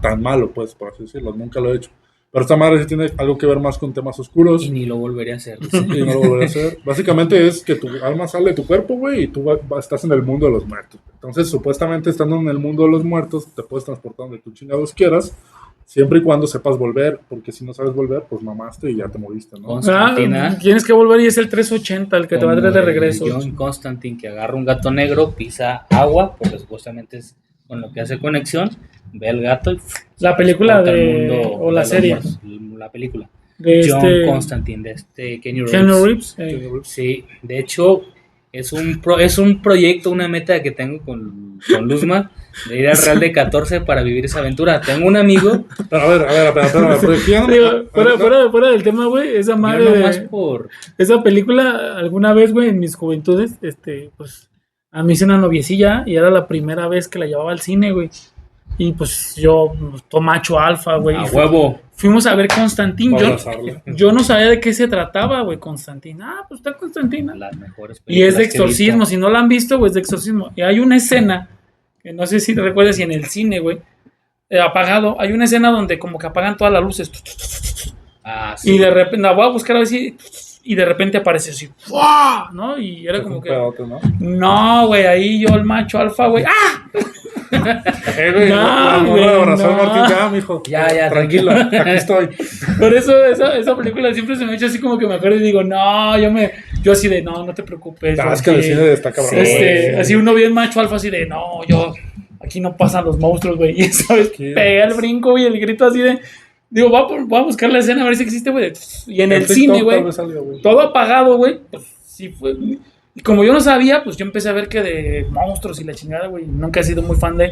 tan malo, pues, por así decirlo. Nunca lo he hecho. Pero esta madre sí tiene algo que ver más con temas oscuros. Y ni lo volvería a hacer. dice. Y no lo volveré a hacer. Básicamente es que tu alma sale de tu cuerpo, güey, y tú estás en el mundo de los muertos. Entonces, supuestamente estando en el mundo de los muertos, te puedes transportar donde tú chingados quieras, siempre y cuando sepas volver, porque si no sabes volver, pues mamaste y ya te moriste, ¿no? Ah, Constantina. tienes que volver y es el 380 el que te va a traer de Como el regreso. John Constantine que agarra un gato negro, pisa agua, porque supuestamente es con lo que hace conexión, ve al gato y La película transporta al de. mundo O la de los serie. muertos. La película. De John este. Constantine, de este Kenny Reeves. Keanu Reeves. Sí, de hecho, es un proyecto, una meta que tengo con Luzma, de ir al Real de 14 para vivir esa aventura. Tengo un amigo, Pero a ver, espera, porque aquí ya no- Digo, fuera del tema, güey, esa yo madre nomás de, por... esa película, alguna vez, güey, en mis juventudes, pues, a mí hice una noviecilla y era la primera vez que la llevaba al cine, güey. Y pues yo, macho alfa, güey. A huevo. Fuimos a ver Constantine. Para Yo, abrazarla. yo no sabía de qué se trataba, güey, Constantine. Ah, pues está Constantine. Las mejores Y es de películas que he visto. exorcismo. Si no la han visto, güey, es de exorcismo. Y hay una escena, que no sé si te recuerdas, si en el cine, güey, apagado, hay una escena donde como que apagan todas las luces. Ah, sí. Y de repente, la voy a buscar a ver si. Y de repente aparece así, ¡fua! ¿no? Y era Es como un que. pedote, ¿no? No, güey, ahí yo, el macho alfa, güey. ¡Ah! Güey, No, la güey, morra de abrazar a no. Martín, ya, mijo. Ya, tranquilo, aquí estoy. Por eso esa película siempre se me echa así como que me acuerdo y digo, no, yo así de, no te preocupes. Ah, es que el cine está cabrón. Este, güey. así uno bien macho alfa así de, no, aquí no pasan los monstruos, güey. Y sabes, ¿Qué? pega el brinco y el grito así de, digo, voy a buscar la escena a ver si existe, güey. Y en el TikTok cine, tal güey, vez salga, güey. todo apagado, güey, pues sí fue. Y como yo no sabía, pues yo empecé a ver que de monstruos y la chingada, güey. Nunca he sido muy fan de.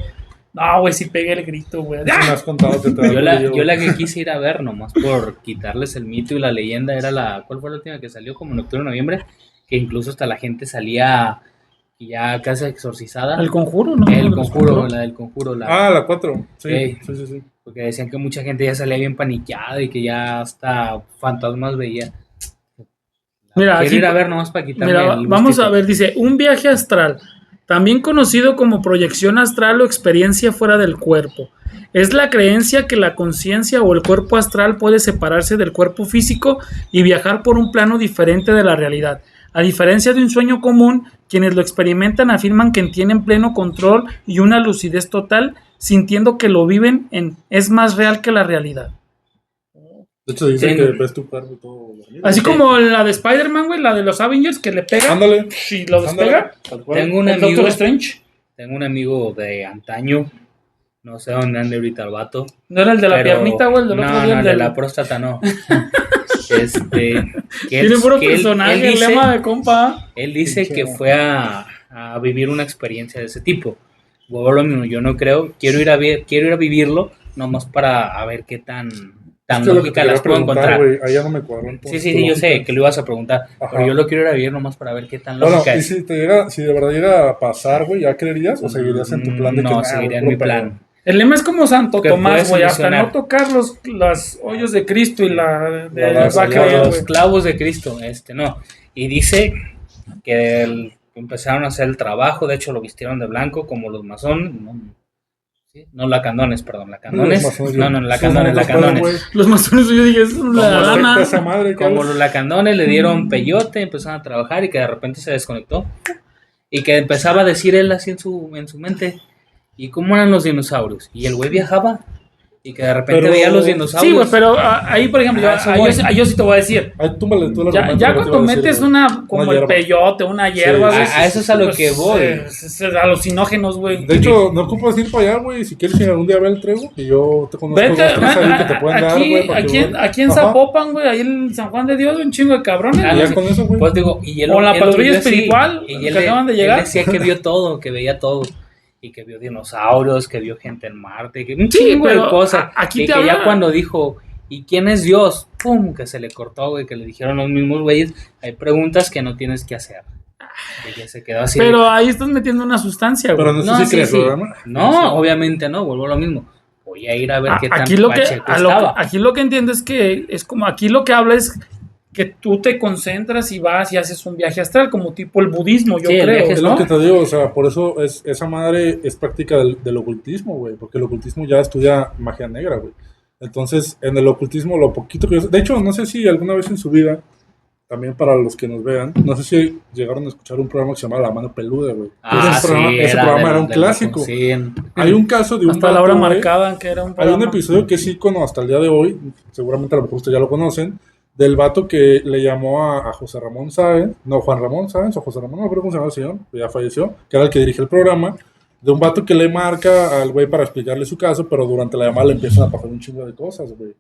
No, güey, sí pegué el grito, güey. Sí me has contado que te da Yo cuello. la que quise ir a ver, nomás por quitarles el mito y la leyenda, era ¿cuál fue la última que salió? Como en octubre o noviembre, que incluso hasta la gente salía ya casi exorcizada. El conjuro, ¿no? El conjuro, la del conjuro, Ah, la 4. Sí, Ey. sí. porque decían que mucha gente ya salía bien paniqueada y que ya hasta fantasmas veía. Mira, Quiero aquí- ir a ver nomás para quitarme Mira, el vamos gustito. a ver, dice, un viaje astral, también conocido como proyección astral o experiencia fuera del cuerpo. Es la creencia que la conciencia o el cuerpo astral puede separarse del cuerpo físico y viajar por un plano diferente de la realidad. A diferencia de un sueño común, quienes lo experimentan afirman que tienen pleno control y una lucidez total, sintiendo que lo viven es más real que la realidad. De hecho, dicen Tengo- que ves tu cuerpo todo dormido. Así Sí. como la de Spider-Man, güey, la de los Avengers, que le pega Ándale. y lo despega. Tal cual. Tengo un El amigo, Doctor Strange. tengo un amigo de antaño, no sé dónde anda ahorita el vato. ¿No era el de la pero- piernita, güey? El del otro no, día, no, el el de del- la próstata no. Que Tiene puro que él personaje, el dice- lema de compa. Él dice Pinche- que fue a vivir una experiencia de ese tipo. Vuelvo a lo mismo, yo no creo, quiero ir a vivirlo, nomás para a ver qué tan Es que lo que lógica te las quería puedo preguntar, encontrar. güey, ahí ya no me cuadró. Sí, yo sé que lo ibas a preguntar, Ajá. pero yo lo quiero ir a vivir nomás para ver qué tan Bueno, lógica y es. si de verdad llega a pasar, güey, ¿ya creerías? ¿O seguirías en tu plan de que No, nah, seguiría en puro mi pedo? plan. El lema es como Santo Que Tomás, puedes güey. Hasta solucionar. no tocar los hoyos de Cristo y la de La va a creer, Los güey. clavos de Cristo, no. Y dice que empezaron a hacer el trabajo, de hecho lo vistieron de blanco como los masones, no lacandones, perdón, lacandones. Los masones, No, lacandones, esos lacandones. güey. Los masones, yo dije, es Como la lana. secta esa madre, Como cabrón. los lacandones le dieron peyote, empezaron a trabajar y que de repente se desconectó. Y que empezaba a decir él así en su mente, ¿y cómo eran los dinosaurios? Y el güey viajaba Y que de repente Pero- veía los dinosaurios. Sí, güey, pero ahí, por ejemplo, Ah, eso voy. yo sí te voy a decir. Ay, túmbale tú el Ya, argumento ya que te cuando iba a decir, metes güey. como Una el hierba. peyote, una hierba, Sí, güey. a eso es a lo que voy. Es alucinógenos, güey. De hecho, no ocupas ir para allá, güey. Si quieres ir algún día a ver el trego, y yo te conozco Vete, dos, tres ahí que te pueden dar, güey. para que aquí, vayas. aquí en Ajá. Zapopan, güey, ahí en San Juan de Dios, un chingo de cabrones. Ah, Y no, ya sí. con eso, güey. Pues digo, y él, O la él lo patrulla vivió así, espiritual, y que él, acaban de él llegar. decía que vio todo, que veía todo. Y que vio dinosaurios, que vio gente en Marte, que un Sí, chingo de pero cosas. aquí Y te que habla- ya cuando dijo, ¿y quién es Dios? ¡Pum! Que se le cortó, güey, que le dijeron los mismos güeyes. Hay preguntas que no tienes que hacer. Y que se quedó así. Pero ahí estás metiendo una sustancia, güey. Pero no sé No, si sí, crees, sí. programa. No, obviamente no, vuelvo a lo mismo. Voy a ir a ver qué tan Aquí lo que, pacheco a lo estaba. que- aquí lo que entiendo es que es como aquí lo que habla es que tú te concentras y vas y haces un viaje astral, como tipo el budismo, yo Sí, el creo, viaje Es ¿no? lo que te digo, o sea, por eso esa madre es práctica del ocultismo, güey, porque el ocultismo ya estudia magia negra, güey. Entonces, en el ocultismo, lo poquito que yo sé, de hecho, no sé si alguna vez en su vida, también para los que nos vean, no sé si llegaron a escuchar un programa que se llama La Mano Peluda, güey. Ese programa era un clásico. Sí, Hay un caso de un Hasta la hora vato, güey, marcada, que era un hay un programa. episodio que es ícono hasta el día de hoy, seguramente a lo mejor ustedes ya lo conocen, del vato que le llamó a José Ramón Sáenz, no, Juan Ramón Sáenz o José Ramón, no creo cómo se llama el señor, ya falleció, que era el que dirige el programa, de un vato que le marca al güey para explicarle su caso, pero durante la llamada le empiezan a pasar un chingo de cosas, güey.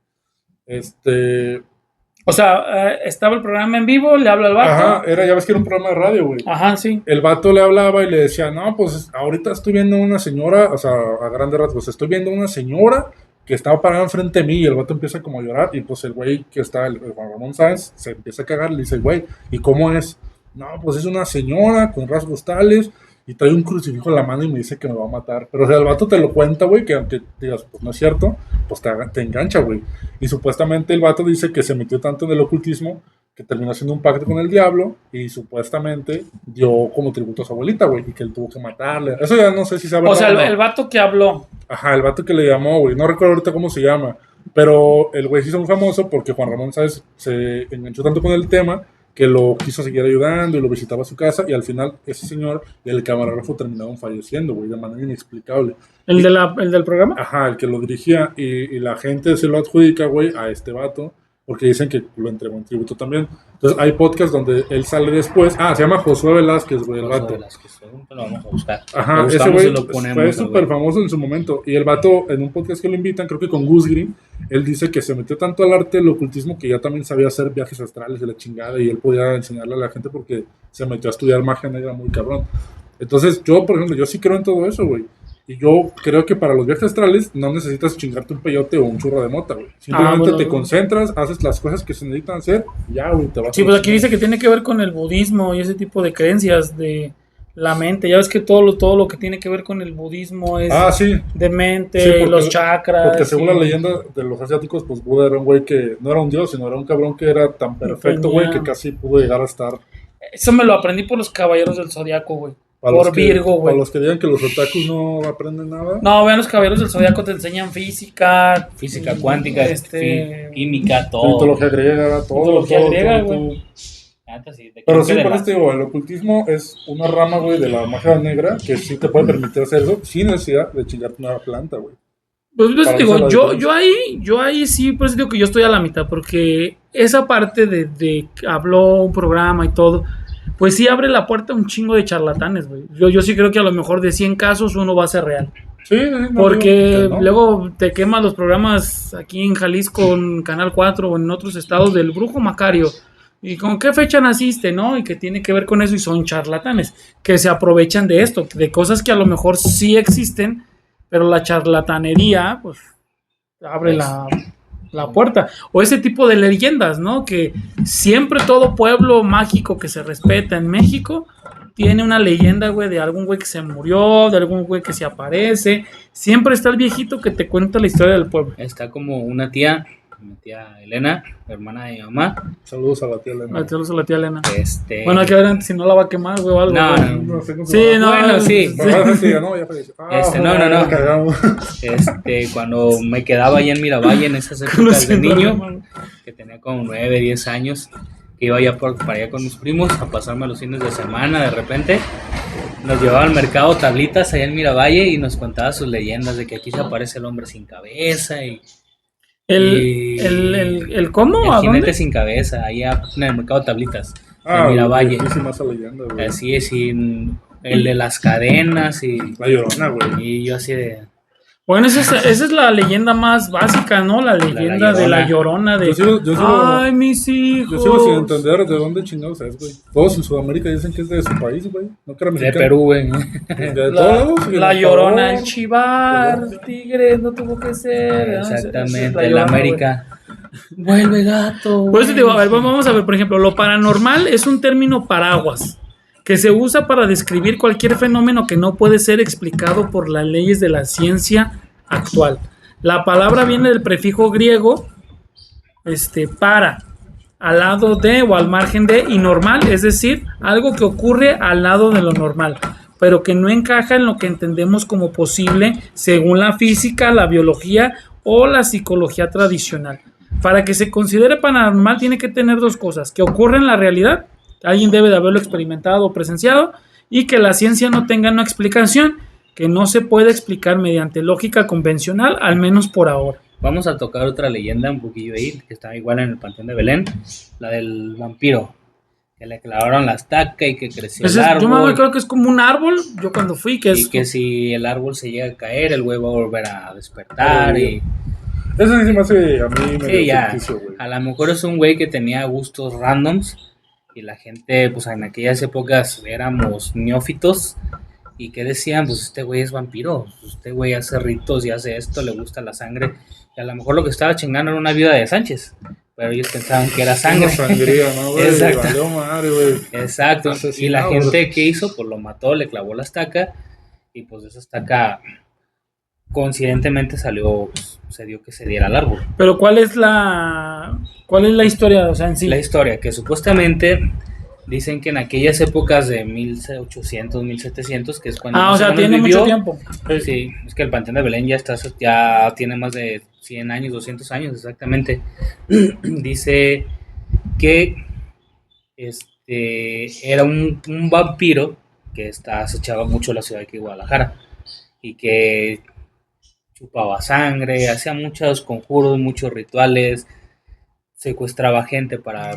O sea, estaba el programa en vivo, le habla al vato. Ajá, ya ves que era un programa de radio, güey. Ajá, sí. El vato le hablaba y le decía, no, pues ahorita estoy viendo una señora, o sea, a grandes rasgos, estoy viendo una señora que estaba parada enfrente de mí y el vato empieza como a llorar y pues el güey que está, el Juan Ramón Sáenz, se empieza a cagar y le dice, güey, ¿y cómo es? No, pues es una señora con rasgos tales y trae un crucifijo en la mano y me dice que me va a matar. Pero o sea, el vato te lo cuenta, güey, que aunque digas, pues no es cierto, pues te engancha, güey. Y supuestamente el vato dice que se metió tanto en el ocultismo que terminó haciendo un pacto con el diablo y supuestamente dio como tributo a su abuelita, güey, y que él tuvo que matarle. Eso ya no sé si sabe. O sea, el vato que habló. Ajá, el vato que le llamó, güey, no recuerdo ahorita cómo se llama, pero el güey se hizo muy famoso porque Juan Ramón Sáenz se enganchó tanto con el tema que lo quiso seguir ayudando y lo visitaba a su casa y al final ese señor y el camarógrafo terminaron falleciendo, güey, de manera inexplicable. ¿El del programa? Ajá, el que lo dirigía y la gente se lo adjudica, güey, a este vato porque dicen que lo entregó en tributo también. Entonces hay podcasts donde él sale después. Ah, se llama Josué Velázquez, güey, el vato. Lo vamos a buscar. Ajá, Lo ese buscamos güey y lo ponemos, fue güey. súper famoso en su momento. Y el vato, en un podcast que lo invitan, creo que con Gus Green, él dice que se metió tanto al arte del ocultismo que ya también sabía hacer viajes astrales y la chingada. Y él podía enseñarle a la gente porque se metió a estudiar magia negra muy cabrón. Entonces, yo, por ejemplo, yo sí creo en todo eso, güey. Y yo creo que para los viajes astrales no necesitas chingarte un peyote o un churro de mota, güey. Simplemente bueno, te güey. concentras, haces las cosas que se necesitan hacer, y ya, güey, te vas Sí, a pues aquí dice que tiene que ver con el budismo y ese tipo de creencias de la mente. Ya ves que todo lo que tiene que ver con el budismo es Ah, sí. de mente, Sí, porque- los chakras. Porque según y- la leyenda de los asiáticos, pues Buda era un güey que no era un dios, sino era un cabrón que era tan perfecto, güey, que casi pudo llegar a estar. Eso me lo aprendí por los caballeros del zodiaco, güey. Para Por los que- Virgo, güey. Para los que digan que los otakus no aprenden nada. No, vean, los caballeros del zodiaco te enseñan física. Física cuántica, química, todo. Mitología griega, todo. Mitología todo, griega, todo, güey. todo. Neta, sí, te Pero creo sí, que de por la- eso te digo, el ocultismo es una rama, güey, de la magia negra que sí te puede permitir hacer eso sin necesidad de chingarte una planta, güey. Pues Para digo, hacer la yo ahí sí, por eso digo que yo estoy a la mitad, porque esa parte de que habló un programa y todo, pues sí abre la puerta a un chingo de charlatanes, güey. Yo sí creo que a lo mejor de 100 casos uno va a ser real. Sí, no Porque digo que no. luego te queman los programas aquí en Jalisco, en Canal 4 o en otros estados del Brujo Macario. ¿Y con qué fecha naciste, no? Y que tiene que ver con eso y son charlatanes que se aprovechan de esto, de cosas que a lo mejor sí existen, pero la charlatanería, pues, abre la puerta. O ese tipo de leyendas, ¿no? Que siempre todo pueblo mágico que se respeta en México tiene una leyenda, güey, de algún güey que se murió, de algún güey que se aparece. Siempre está el viejito que te cuenta la historia del pueblo. Está como una tía, mi tía Elena, la hermana de mi mamá. Saludos a la tía Elena. Saludos a la tía Elena. Bueno, Hay que ver antes si no la va a quemar, güey, o algo. No, güey. no. No sé cómo se Sí, llama. no. Bueno, sí. Bueno, sí, ya no, ya falleció. No. la cagamos. cuando me quedaba allá en Miravalle en esas épocas de niño, que tenía como 9, 10 años, que iba allá para allá con mis primos a pasarme los fines de semana de repente, nos llevaba al mercado Tablitas allá en Miravalle y nos contaba sus leyendas de que aquí se aparece el hombre sin cabeza y ¿El cómo? el ¿A jinete dónde? sin cabeza, allá en el mercado Tablitas de Ah, Miravalle. viejísima esa leyenda, güey. Así es, y el de las cadenas y La Llorona, güey. yo así de... Bueno, esa es la leyenda más básica, ¿no? La leyenda de la Llorona de... Yo sigo- ¡Ay, mis hijos! Yo sigo sin entender de dónde chingados es, güey. Todos en Sudamérica dicen que es de su país, güey. No que era De mexicano. Perú, güey. De todos La, lados, la güey, Llorona, el por chivar, favor. tigre, no tuvo que ser. ¿no? Esa es Exactamente, la el Llorona, América. Vuelve gato. güey. Por eso te digo, a ver, vamos a ver, por ejemplo, lo paranormal es un término paraguas que se usa para describir cualquier fenómeno que no puede ser explicado por las leyes de la ciencia actual. La palabra viene del prefijo griego para, al lado de o al margen de, y normal, es decir, algo que ocurre al lado de lo normal, pero que no encaja en lo que entendemos como posible según la física, la biología o la psicología tradicional. Para que se considere paranormal tiene que tener dos cosas: que ocurre en la realidad, alguien debe de haberlo experimentado o presenciado, y que la ciencia no tenga una explicación que no se puede explicar mediante lógica convencional, al menos por ahora. Vamos a tocar otra leyenda un poquillo ahí, que está igual en el Panteón de Belén, la del vampiro, que le clavaron la estaca y que creció el Yo me árbol, creo que es como un árbol, yo cuando fui, que y es... que si el árbol se llega a caer, el güey va a volver a despertar, y Eso sí se me hace a mí medio sí, ya, ficticio, güey. a lo mejor es un güey que tenía gustos randoms, y la gente, pues en aquellas épocas éramos neófitos, y que decían, pues este güey es vampiro, pues, este güey hace ritos y hace esto, le gusta la sangre, y a lo mejor lo que estaba chingando era una viuda de Sánchez, pero ellos pensaban que era sangre. Una sangría, ¿no, güey? Exacto. Valió madre, güey. Exacto, y Asesinado, la gente güey. que hizo, pues lo mató, le clavó la estaca, y pues de esa estaca coincidentemente salió, pues, se dio que se diera al árbol. Pero ¿cuál es la historia? O sea, en sí. La historia, que supuestamente dicen que en aquellas épocas de 1800, 1700, que es cuando O más sea, menos tiene vivió, mucho tiempo. sí, es que el Panteón de Belén ya tiene más de 100 años, 200 años exactamente. Dice que era un vampiro que acechaba mucho la ciudad de Guadalajara y que chupaba sangre, hacía muchos conjuros, muchos rituales, secuestraba gente para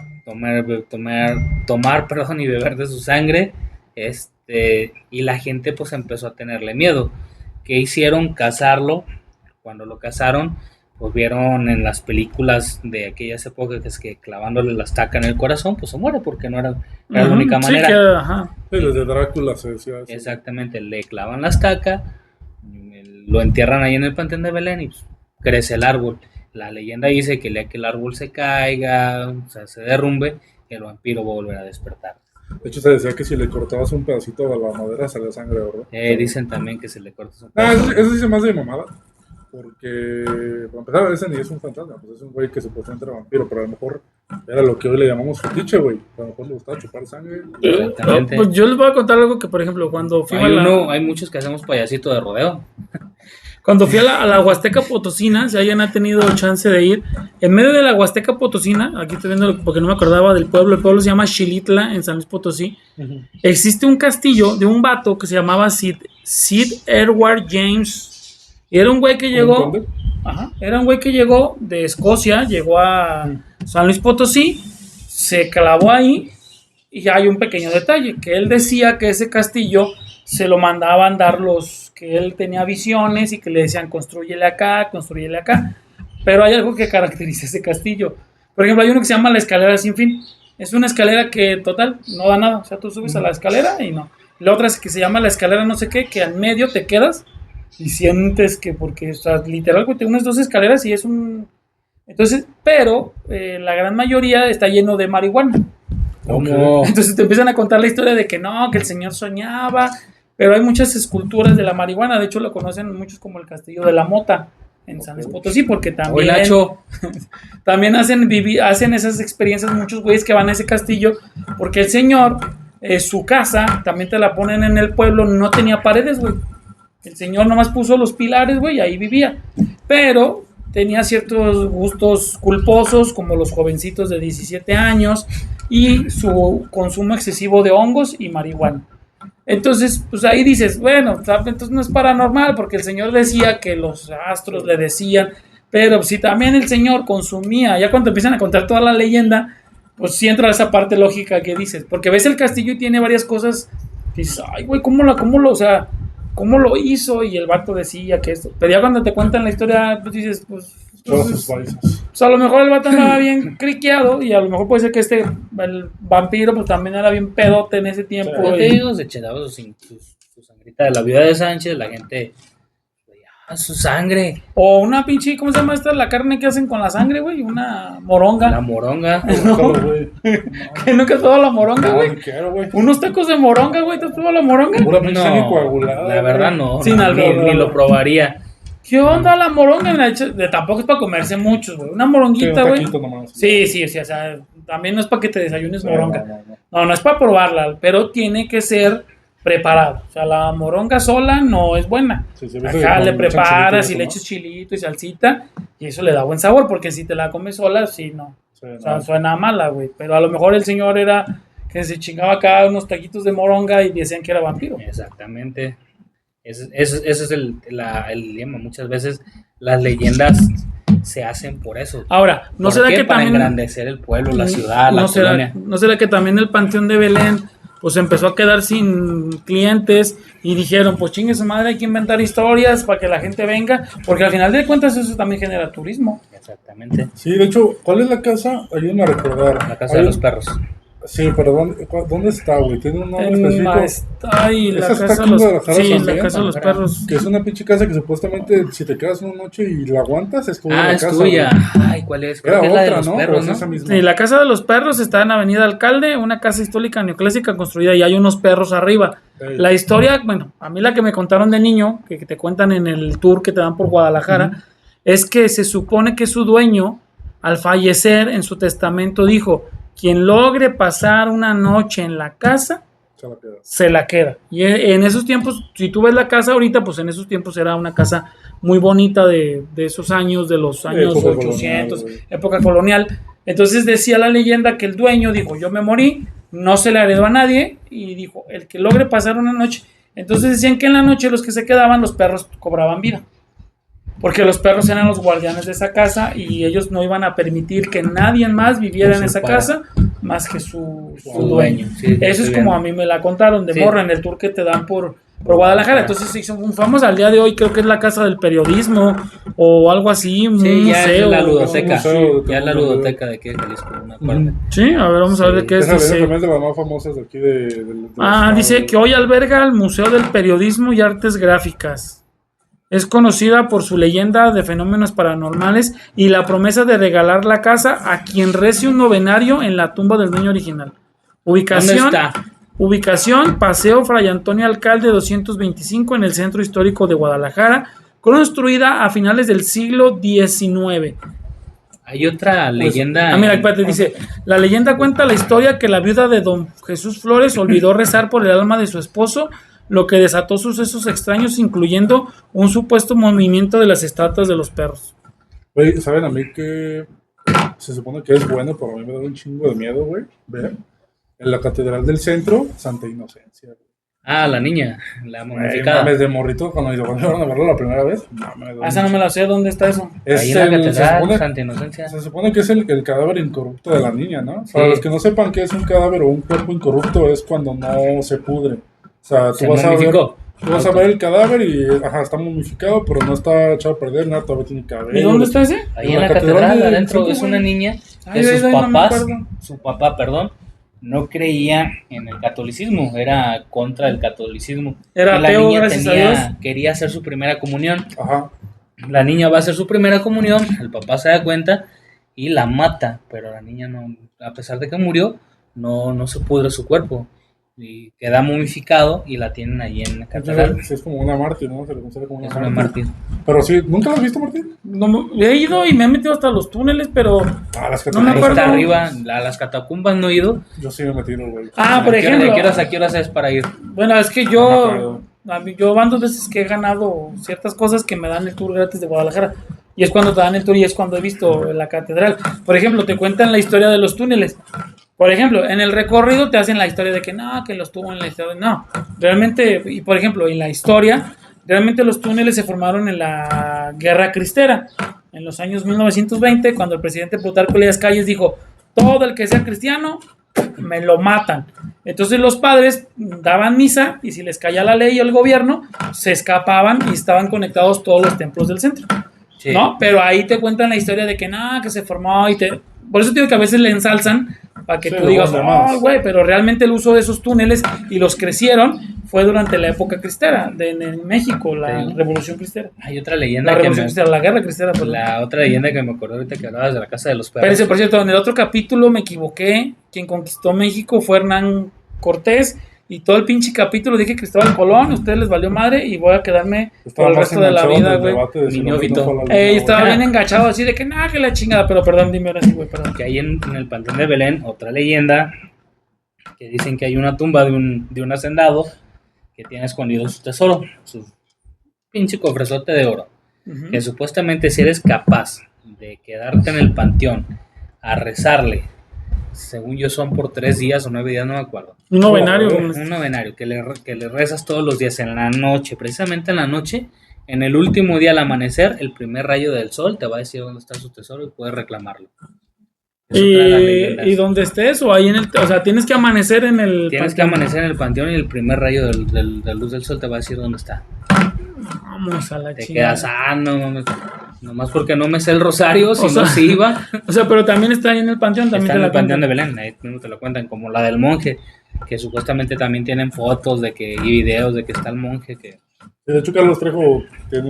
tomar, perdón, y beber de su sangre, y la gente pues empezó a tenerle miedo. ¿Qué hicieron? Cazarlo. Cuando lo cazaron, pues vieron en las películas de aquellas épocas que es que clavándole la estaca en el corazón, pues se muere porque no era la única manera. Sí, ajá. Sí, desde Drácula se decía eso. Exactamente, le clavan la estaca, lo entierran ahí en el Panteón de Belén y pues, crece el árbol. La leyenda dice que el día que el árbol se caiga, o sea, se derrumbe, el vampiro va a volver a despertar. De hecho, se decía que si le cortabas un pedacito de la madera salía sangre, ¿verdad? Dicen también que se le corta su Eso sí se me hace de mamada. Porque, para empezar, ese ni es un fantasma, pues es un güey que supuestamente era vampiro, pero a lo mejor era lo que hoy le llamamos fetiche, güey. A lo mejor le gustaba chupar sangre. Exactamente. Pues yo les voy a contar algo que, por ejemplo, cuando fui Hay muchos que hacemos payasito de rodeo. Cuando fui a la Huasteca Potosina, si alguien ha tenido chance de ir, en medio de la Huasteca Potosina, aquí estoy viendo porque no me acordaba del pueblo, el pueblo se llama Xilitla, en San Luis Potosí, existe un castillo de un vato que se llamaba Sid Edward James, y era un güey que llegó, era un güey que llegó de Escocia, llegó a San Luis Potosí, se clavó ahí, y hay un pequeño detalle, que él decía que ese castillo se lo mandaban dar que él tenía visiones y que le decían construyele acá, pero hay algo que caracteriza ese castillo. Por ejemplo, hay uno que se llama la escalera sin fin, es una escalera que total no da nada, o sea, tú subes a la escalera y no. La otra es que se llama la escalera no sé qué, que al medio te quedas y sientes que, porque estás literal, te unes dos escaleras y es un... Entonces, pero la gran mayoría está lleno de marihuana. ¿Cómo? Entonces te empiezan a contar la historia de que no, que el señor soñaba, pero hay muchas esculturas de la marihuana, de hecho lo conocen muchos como el Castillo de la Mota en San Luis Potosí, porque también, Nacho. también hacen esas experiencias muchos güeyes que van a ese castillo, porque el señor, su casa, también te la ponen en el pueblo, no tenía paredes, güey. El señor nomás puso los pilares, güey, y ahí vivía. Pero tenía ciertos gustos culposos, como los jovencitos de 17 años, y su consumo excesivo de hongos y marihuana. Entonces, pues ahí dices, bueno, entonces no es paranormal, porque el señor decía que los astros le decían, pero si también el señor consumía, ya cuando empiezan a contar toda la leyenda, pues sí entra esa parte lógica que dices, porque ves el castillo y tiene varias cosas, que dices, ay, güey, o sea, ¿cómo lo hizo? Y el vato decía que esto, pero ya cuando te cuentan la historia, pues dices, pues a lo mejor el vato andaba bien criqueado y a lo mejor puede ser que el vampiro, pues también era bien pedote en ese tiempo. Yo te digo, se echaba su sangrita de la viuda de Sánchez, la gente, su sangre. O una pinche, ¿cómo se llama esta? La carne que hacen con la sangre, güey, una moronga. La moronga. No, que nunca has probado la moronga, güey. Unos tacos de moronga, güey, ¿te has probado la moronga? Pura pinche sangre coagulada. La verdad no. Sin albur, ni lo probaría. ¿Qué onda la moronga? Tampoco es para comerse muchos, güey. Una moronguita, güey. Sí, o sea, también no es para que te desayunes moronga. No es para probarla, pero tiene que ser preparado. O sea, la moronga sola no es buena. Acá le preparas y le echas chilito y salsita y eso le da buen sabor, porque si te la comes sola, sí, no. O sea, suena mala, güey. Pero a lo mejor el señor era que se chingaba acá unos taquitos de moronga y decían que era vampiro. Exactamente. Ese es el dilema. Muchas veces las leyendas se hacen por eso. Ahora, ¿no será que para también engrandecer el pueblo, la ciudad, la colonia? ¿No será que también el Panteón de Belén pues empezó a quedar sin clientes y dijeron, pues chingue su madre, hay que inventar historias para que la gente venga, porque al final de cuentas eso también genera turismo? Exactamente. Sí, de hecho, ¿cuál es la casa? Ayúdame a recordar. La casa de los perros. Sí, pero ¿dónde está, güey? Tiene un nombre específico. Está ahí, la Esa casa está de aquí en Guadalajara la casa de los perros. Que es una pinche casa que supuestamente si te quedas una noche y la aguantas es tuya. Ah, es tuya. Ay, ¿cuál es? Creo Era que es la de otra, los ¿no? perros, ¿no? ¿no? Sí, la casa de los perros está en Avenida Alcalde, una casa histórica neoclásica construida y hay unos perros arriba. Sí. La historia, bueno, a mí la que me contaron de niño, que te cuentan en el tour que te dan por Guadalajara, es que se supone que su dueño, al fallecer en su testamento, dijo: quien logre pasar una noche en la casa, se la queda. Y en esos tiempos, si tú ves la casa ahorita, pues en esos tiempos era una casa muy bonita de esos años, de los años época 800, colonial, época colonial. Entonces decía la leyenda que el dueño dijo: yo me morí, no se le heredó a nadie, y dijo, el que logre pasar una noche. Entonces decían que en la noche los que se quedaban, los perros cobraban vida, porque los perros eran los guardianes de esa casa y ellos no iban a permitir que nadie más viviera en esa casa más que su dueño. Sí, eso es como a mí me la contaron de morra en el tour que te dan por Guadalajara. Entonces se hizo un famoso al día de hoy, creo que es la casa del periodismo o algo así, un museo. Ya es la ludoteca. Ya es la ludoteca de aquí de Jalisco, una parte. Sí, a ver, vamos a ver de qué es. También de las más famosas de aquí dice que hoy alberga el Museo del Periodismo y Artes Gráficas. Es conocida por su leyenda de fenómenos paranormales y la promesa de regalar la casa a quien rece un novenario en la tumba del dueño original. Ubicación, ¿Dónde está? Ubicación, Paseo Fray Antonio Alcalde 225 en el centro histórico de Guadalajara, construida a finales del siglo XIX. Hay otra leyenda. Mira, espérate, dice, la leyenda cuenta la historia que la viuda de don Jesús Flores olvidó rezar por el alma de su esposo, lo que desató sucesos extraños, incluyendo un supuesto movimiento de las estatuas de los perros. Güey, ¿saben a mí que se supone que es bueno, pero a mí me da un chingo de miedo, güey? Ver en la Catedral del Centro, Santa Inocencia, güey. Ah, la niña, la momificada. Mames, de morrito, cuando fueron a verlo la primera vez. Esa no me la sé, ¿dónde está eso? Ahí en la Catedral, Santa Inocencia. Se supone que es el cadáver incorrupto de la niña, ¿no? Sí. Para los que no sepan qué es un cadáver o un cuerpo incorrupto, es cuando no se pudre. O sea, tú vas a ver el cadáver y está momificado, pero no está echado a perder, nada, todavía tiene cabello. ¿Y dónde está ese? Ahí en la catedral adentro, es una niña que su papá, no creía en el catolicismo, era contra el catolicismo. Era ateo, gracias a Dios. Quería hacer su primera comunión. Ajá. La niña va a hacer su primera comunión, el papá se da cuenta y la mata, pero la niña no, a pesar de que murió, no se pudre su cuerpo. Y queda momificado y la tienen ahí en la catedral. Sí, es como una mártir, ¿no? Se le considera como una mártir. Pero sí, ¿nunca lo has visto, Martín? No, he ido y me he metido hasta los túneles, pero no me acuerdo. Está arriba, a las catacumbas no he ido. Yo sí me he metido, güey. Por ejemplo. ¿A qué horas es para ir? Bueno, es que yo van 2 veces que he ganado ciertas cosas que me dan el tour gratis de Guadalajara. Y es cuando te dan el tour y es cuando he visto la catedral. Por ejemplo, te cuentan la historia de los túneles. Por ejemplo, en el recorrido te hacen la historia de que no, que los tuvo en la historia. No, Realmente, y por ejemplo, en la historia, realmente los túneles se formaron en la Guerra Cristera, en los años 1920, cuando el presidente Plutarco Elías Calles dijo, todo el que sea cristiano, me lo matan. Entonces los padres daban misa y si les caía la ley o el gobierno, se escapaban y estaban conectados todos los templos del centro. Sí. ¿No? Pero ahí te cuentan la historia de que nada, que se formó y te... Por eso digo que a veces le ensalzan para que Sí, tú digas, los demás. oh, güey, pero realmente el uso de esos túneles y los crecieron fue durante la época cristera, en México, la Sí. Revolución Cristera. Hay otra leyenda La que Revolución Cristera, la Guerra Cristera, perdón. La otra leyenda que me acordé ahorita que hablabas de la Casa de los Perros. Pero por cierto, en el otro capítulo me equivoqué, quien conquistó México fue Hernán Cortés, y todo el pinche capítulo dije Cristóbal Colón, a ustedes les valió madre y voy a quedarme por el resto de la vida, güey. Niño Vito. Estaba bien engachado así de que nada, que la chingada, pero perdón, dime ahora sí, güey, perdón. Que hay en el Panteón de Belén otra leyenda que dicen que hay una tumba de un hacendado que tiene escondido su tesoro, su pinche cofrezote de oro. Ujú. Que supuestamente si eres capaz de quedarte en el panteón a rezarle, según yo son por 3 días o 9 días, no me acuerdo. Un novenario. Un novenario que le rezas todos los días en la noche, precisamente en la noche, en el último día al amanecer, el primer rayo del sol te va a decir dónde está su tesoro y puedes reclamarlo. Es otra de las leyendas. Y donde estés o ahí en el, o sea, tienes que amanecer en el Tienes que panteón. amanecer en el panteón y el primer rayo de luz del sol te va a decir dónde está. Vamos a la Te chingada. quedas, no mames, nomás porque no me sé el rosario, si O sea, no se iba. O sea, pero también está ahí en el panteón, también Está te en la el panteón de cuentan. Belén, ahí mismo te lo cuentan, como la del monje, que supuestamente también tienen fotos de que, y videos de que está el monje que... De hecho, Carlos Trejo tiene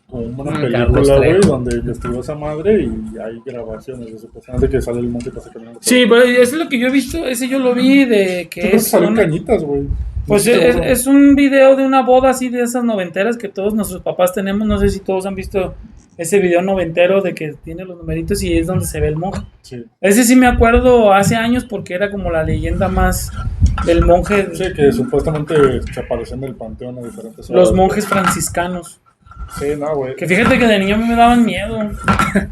como una Carlos película, güey, Trejo. donde investigó a esa madre y hay grabaciones de supuestamente que sale el monte pasa caminando. Sí, pero eso es lo que yo he visto, ese yo lo vi de Yo que creo que es salió en un, Cañitas, güey. pues No sé, es un video de una boda así de esas noventeras que todos nuestros papás tenemos, no sé si todos han visto ese video noventero de que tiene los numeritos y es donde se ve el monje. Sí. Ese sí me acuerdo hace años porque era como la leyenda más del monje, Sí, que supuestamente se aparecen del panteón a diferentes los horas. monjes franciscanos. Sí, no, güey. Que fíjate que de niño a mí me daban miedo.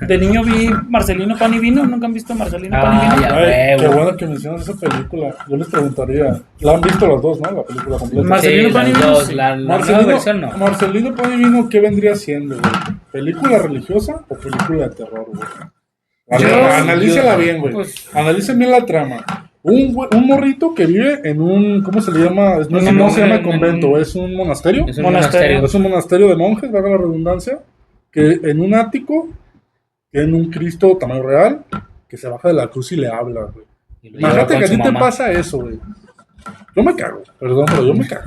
De niño vi Marcelino Pan y Vino, ¿nunca han visto Marcelino Pan y Vino? ya. Ay, qué huevo. bueno que mencionas esa película. Yo les preguntaría, ¿la han visto las dos, no? La película completa. Marcelino Sí, Pan y las Vino, dos, sí. la nueva Marcelino, versión no. Marcelino Pan y Vino, ¿qué vendría siendo, güey? ¿Película religiosa o película de terror, güey? Analícela bien, güey. Pues- Analicen bien la trama. Un morrito que vive en un, ¿cómo se le llama? No, No, no se llama en- convento, es un monasterio. Es un Monasterio. Es un monasterio de monjes, valga la redundancia, que en un ático tiene un Cristo tamaño real que se baja de la cruz y le habla, güey. Y lo lleva Imagínate con que a su ti te mamá. pasa eso, güey. Yo me cago, perdón, pero yo me cago.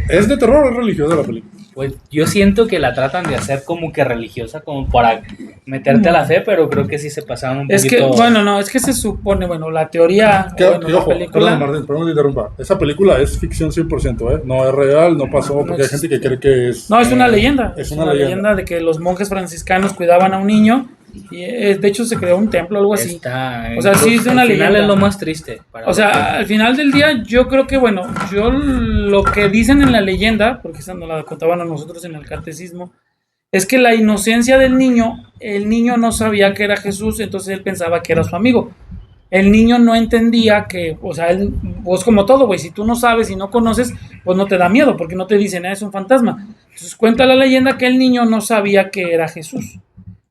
¿Es de terror o es religiosa la película? Pues yo siento que la tratan de hacer como que religiosa, como para meterte a la fe, pero creo que sí se pasaron un Es que, poquito. bueno, no, es que se supone, bueno, la teoría, Que, bueno, que la ojo, película, perdón, Martín, perdón que te interrumpa. Esa película es ficción 100%, ¿eh? No es real, no pasó, No porque hay gente existe. que cree que es... no, es una leyenda. Es una leyenda. de que los monjes franciscanos cuidaban a un niño y de hecho se creó un templo, algo así. Está, O sea, sí es una al final leyenda. es lo más triste. O sea, al final del día, yo creo que, bueno, yo lo que dicen en la leyenda, porque esa nos la contaban a nosotros en el catecismo, es que la inocencia del niño, el niño no sabía que era Jesús, entonces él pensaba que era su amigo. El niño no entendía que, o sea, él, pues como todo, güey, si tú no sabes y no conoces, pues no te da miedo, porque no te dicen, es un fantasma. Entonces cuenta la leyenda que el niño no sabía que era Jesús.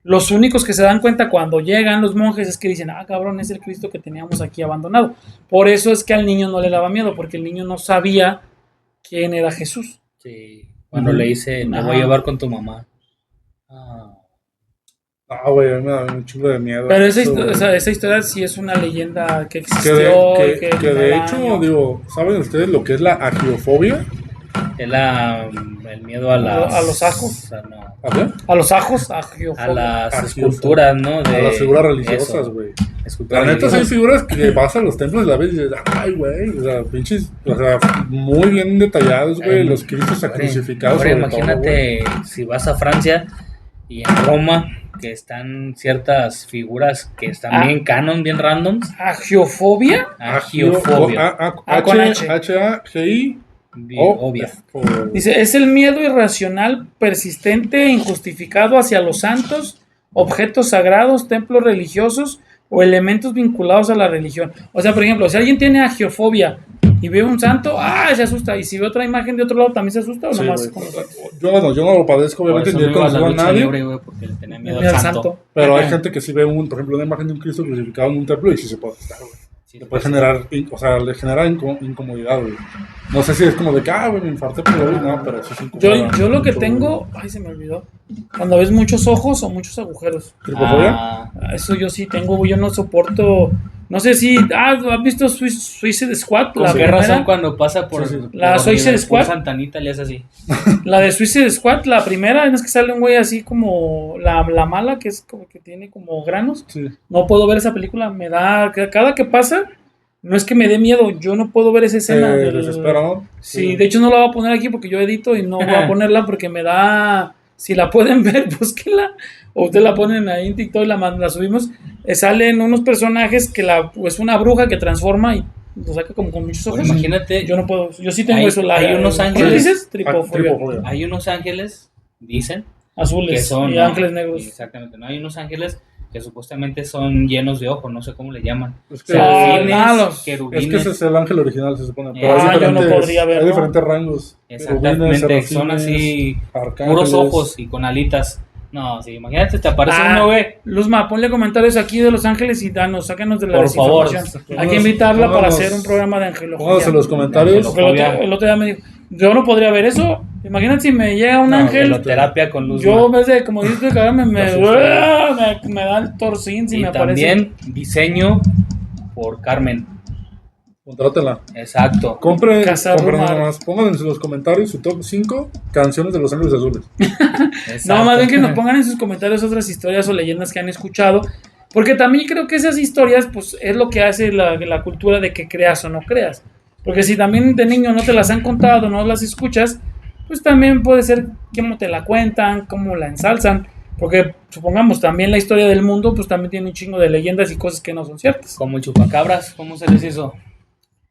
Los únicos que se dan cuenta cuando llegan los monjes es que dicen, ah, cabrón, es el Cristo que teníamos aquí abandonado. Por eso es que al niño no le daba miedo, porque el niño no sabía quién era Jesús. sí, cuando le dice, te voy a llevar con tu mamá. Ah, Ah, güey, a mí me da un chingo de miedo. Pero esa, eso, güey. esa historia sí es una leyenda que Que existió. de, y que, que que de viene hecho, al año. digo, ¿saben ustedes lo que es la agiofobia? es el miedo a las... A los ajos. No, ¿A qué? A los ajos, a agiofobia. las Agiofobia. esculturas, ¿no? A las figuras religiosas, eso, güey. esculturas La neta, hay religiosas. figuras que vas a los templos y la ves y dices, ay, güey, o sea, pinches, o sea, muy bien detallados, güey, Ay, los cristos Ahora, crucificados. ahora sobre todo, güey. imagínate si vas a Francia y en Roma, que están ciertas figuras que están Ah. bien canon, bien randoms. ¿Agiofobia? Agiofobia. Con H. H-A-G-I. Obvia. Dice, es el miedo irracional, persistente e injustificado hacia los santos, objetos sagrados, templos religiosos o elementos vinculados a la religión. O sea, por ejemplo, si alguien tiene agiofobia y ve un santo, se asusta. Y si ve otra imagen de otro lado, ¿también se asusta o Sí, nomás güey. con los santos? Yo no lo padezco, Por obviamente, eso ni no he iba a la conocido a lucha nadie. libre, güey, porque le tenía miedo Mira al al santo. santo. Pero hay gente que sí ve, por ejemplo, una imagen de un Cristo crucificado en un templo y sí se puede asustar, güey. Sí, Le puede generar, o sea, le genera incomodidad, güey. No sé si es como de que, güey, me infarté, pero no, pero sí es Yo lo que tengo, se me olvidó. Cuando ves muchos ojos o muchos agujeros. ¿Tripofobia? Eso yo sí tengo, güey, yo no soporto. No sé si. ¿Has visto Suicide Squad? ¿Con La qué primera. razón cuando pasa por, Sí, sí. La por Suicide Liverpool, Squad. Santanita le hace así? La de Suicide Squad, la primera, es que sale un güey así como la mala, que es como que tiene como granos. Sí. No puedo ver esa película, me da. Cada que pasa, no es que me dé miedo, yo no puedo ver esa escena. Desespera, ¿no? Sí, de hecho no la voy a poner aquí porque yo edito y no voy a ponerla porque me da. Si la pueden ver, búsquenla. O ustedes la ponen ahí en TikTok y la subimos. Salen unos personajes que es una bruja que transforma y lo saca como con muchos ojos. Pues imagínate, Yo no puedo. Yo sí tengo hay- eso. hay unos ¿qué ángeles- dices? Tripofobia. Tripofobia. hay unos ángeles, dicen, que Azules son y ángeles negros. Exactamente, no hay unos ángeles que supuestamente son llenos de ojos, no sé cómo le llaman. Es que, Serafines, malos. es que ese es el ángel original, se supone. Pero Ah, hay yo no diferentes, podría verlo. hay diferentes rangos. Exactamente, Querubines, son así arcángeles. puros ojos y con alitas. No, sí, imagínate, te aparece uno, güey. Luzma, ponle comentarios aquí de Los Ángeles y sácanos de la Por favor. desinformación. Hay que invitarla para Pónganos- hacer un programa de angelología. Pónganos en los comentarios. Porque el otro día me dijo, yo no podría ver eso. Imagínate si me llega un No, ángel. Veloterapia con luz. Yo, en vez de, como dices, cabrón, me asusta. da el torcín si Y me aparece. también diseño por Carmen. Contrátela. Exacto. Compren Cazarrumar. nada más. Pongan en los comentarios su top 5 canciones de Los Ángeles Azules. No, más bien que nos pongan en sus comentarios otras historias o leyendas que han escuchado. Porque también creo que esas historias, pues, es lo que hace la cultura de que creas o no creas. Porque si también de niño no te las han contado, no las escuchas, pues también puede ser cómo te la cuentan, cómo la ensalzan. Porque supongamos también la historia del mundo, pues también tiene un chingo de leyendas y cosas que no son ciertas. Como el chupacabras, ¿cómo se les hizo?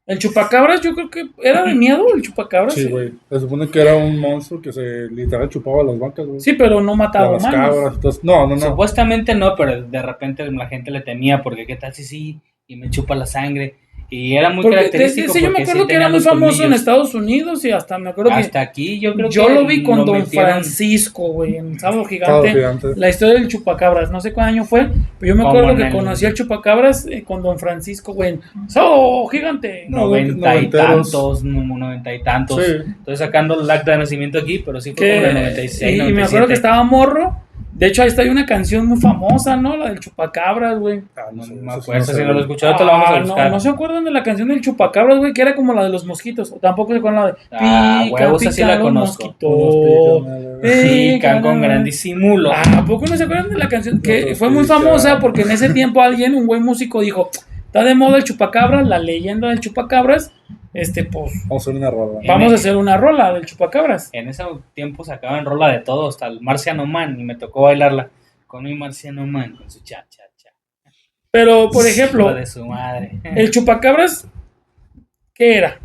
El chupacabras, yo creo que era de miedo el chupacabras. Sí, güey. Se supone que era un monstruo que se literal chupaba las vacas, güey. Sí, pero no A mataba las humanos. cabras. Entonces, no. Supuestamente no, pero de repente la gente le temía porque qué tal si sí y me chupa la sangre. Y era muy Porque característico. yo me porque acuerdo sí que era tenía muy los famoso en colmillos. Estados Unidos y hasta me acuerdo Hasta que aquí yo creo yo que lo vi con Don metieron- Francisco, güey, en Sábado Sábado Gigante. Gigante. La historia del chupacabras, no sé cuál año fue, pero yo me Como acuerdo en que el- conocí al chupacabras con Don Francisco, güey, en Sábado Gigante. No, 90 y noventeros. tantos, 90 y tantos. Sí. Estoy sacando el acta de nacimiento aquí, pero sí fue Que- como en el 96, y me 97. acuerdo que estaba morro. De hecho, ahí está, hay una canción muy famosa, ¿no? La del chupacabras, güey. No sé, me eso acuerdo, sí si sé, no lo güey. escuchado te lo vamos a No, buscar. no se acuerdan de la canción del chupacabras, güey, que era como la de los mosquitos. O tampoco se acuerdan la de Huevos, así la los conozco. mosquitos. Pican con gran disimulo. ¿A poco no se acuerdan de la canción? Que Nos fue muy pican. famosa porque en ese tiempo un buen músico dijo, está de moda el chupacabras, la leyenda del chupacabras, pues Vamos a hacer una rola. vamos a hacer una rola del chupacabras. En ese tiempo sacaban rola de todo, hasta el Marciano Man, y me tocó bailarla con mi Marciano Man, con su cha, cha, cha. Pero, por ejemplo, Hijo de su madre. el chupacabras, ¿qué era?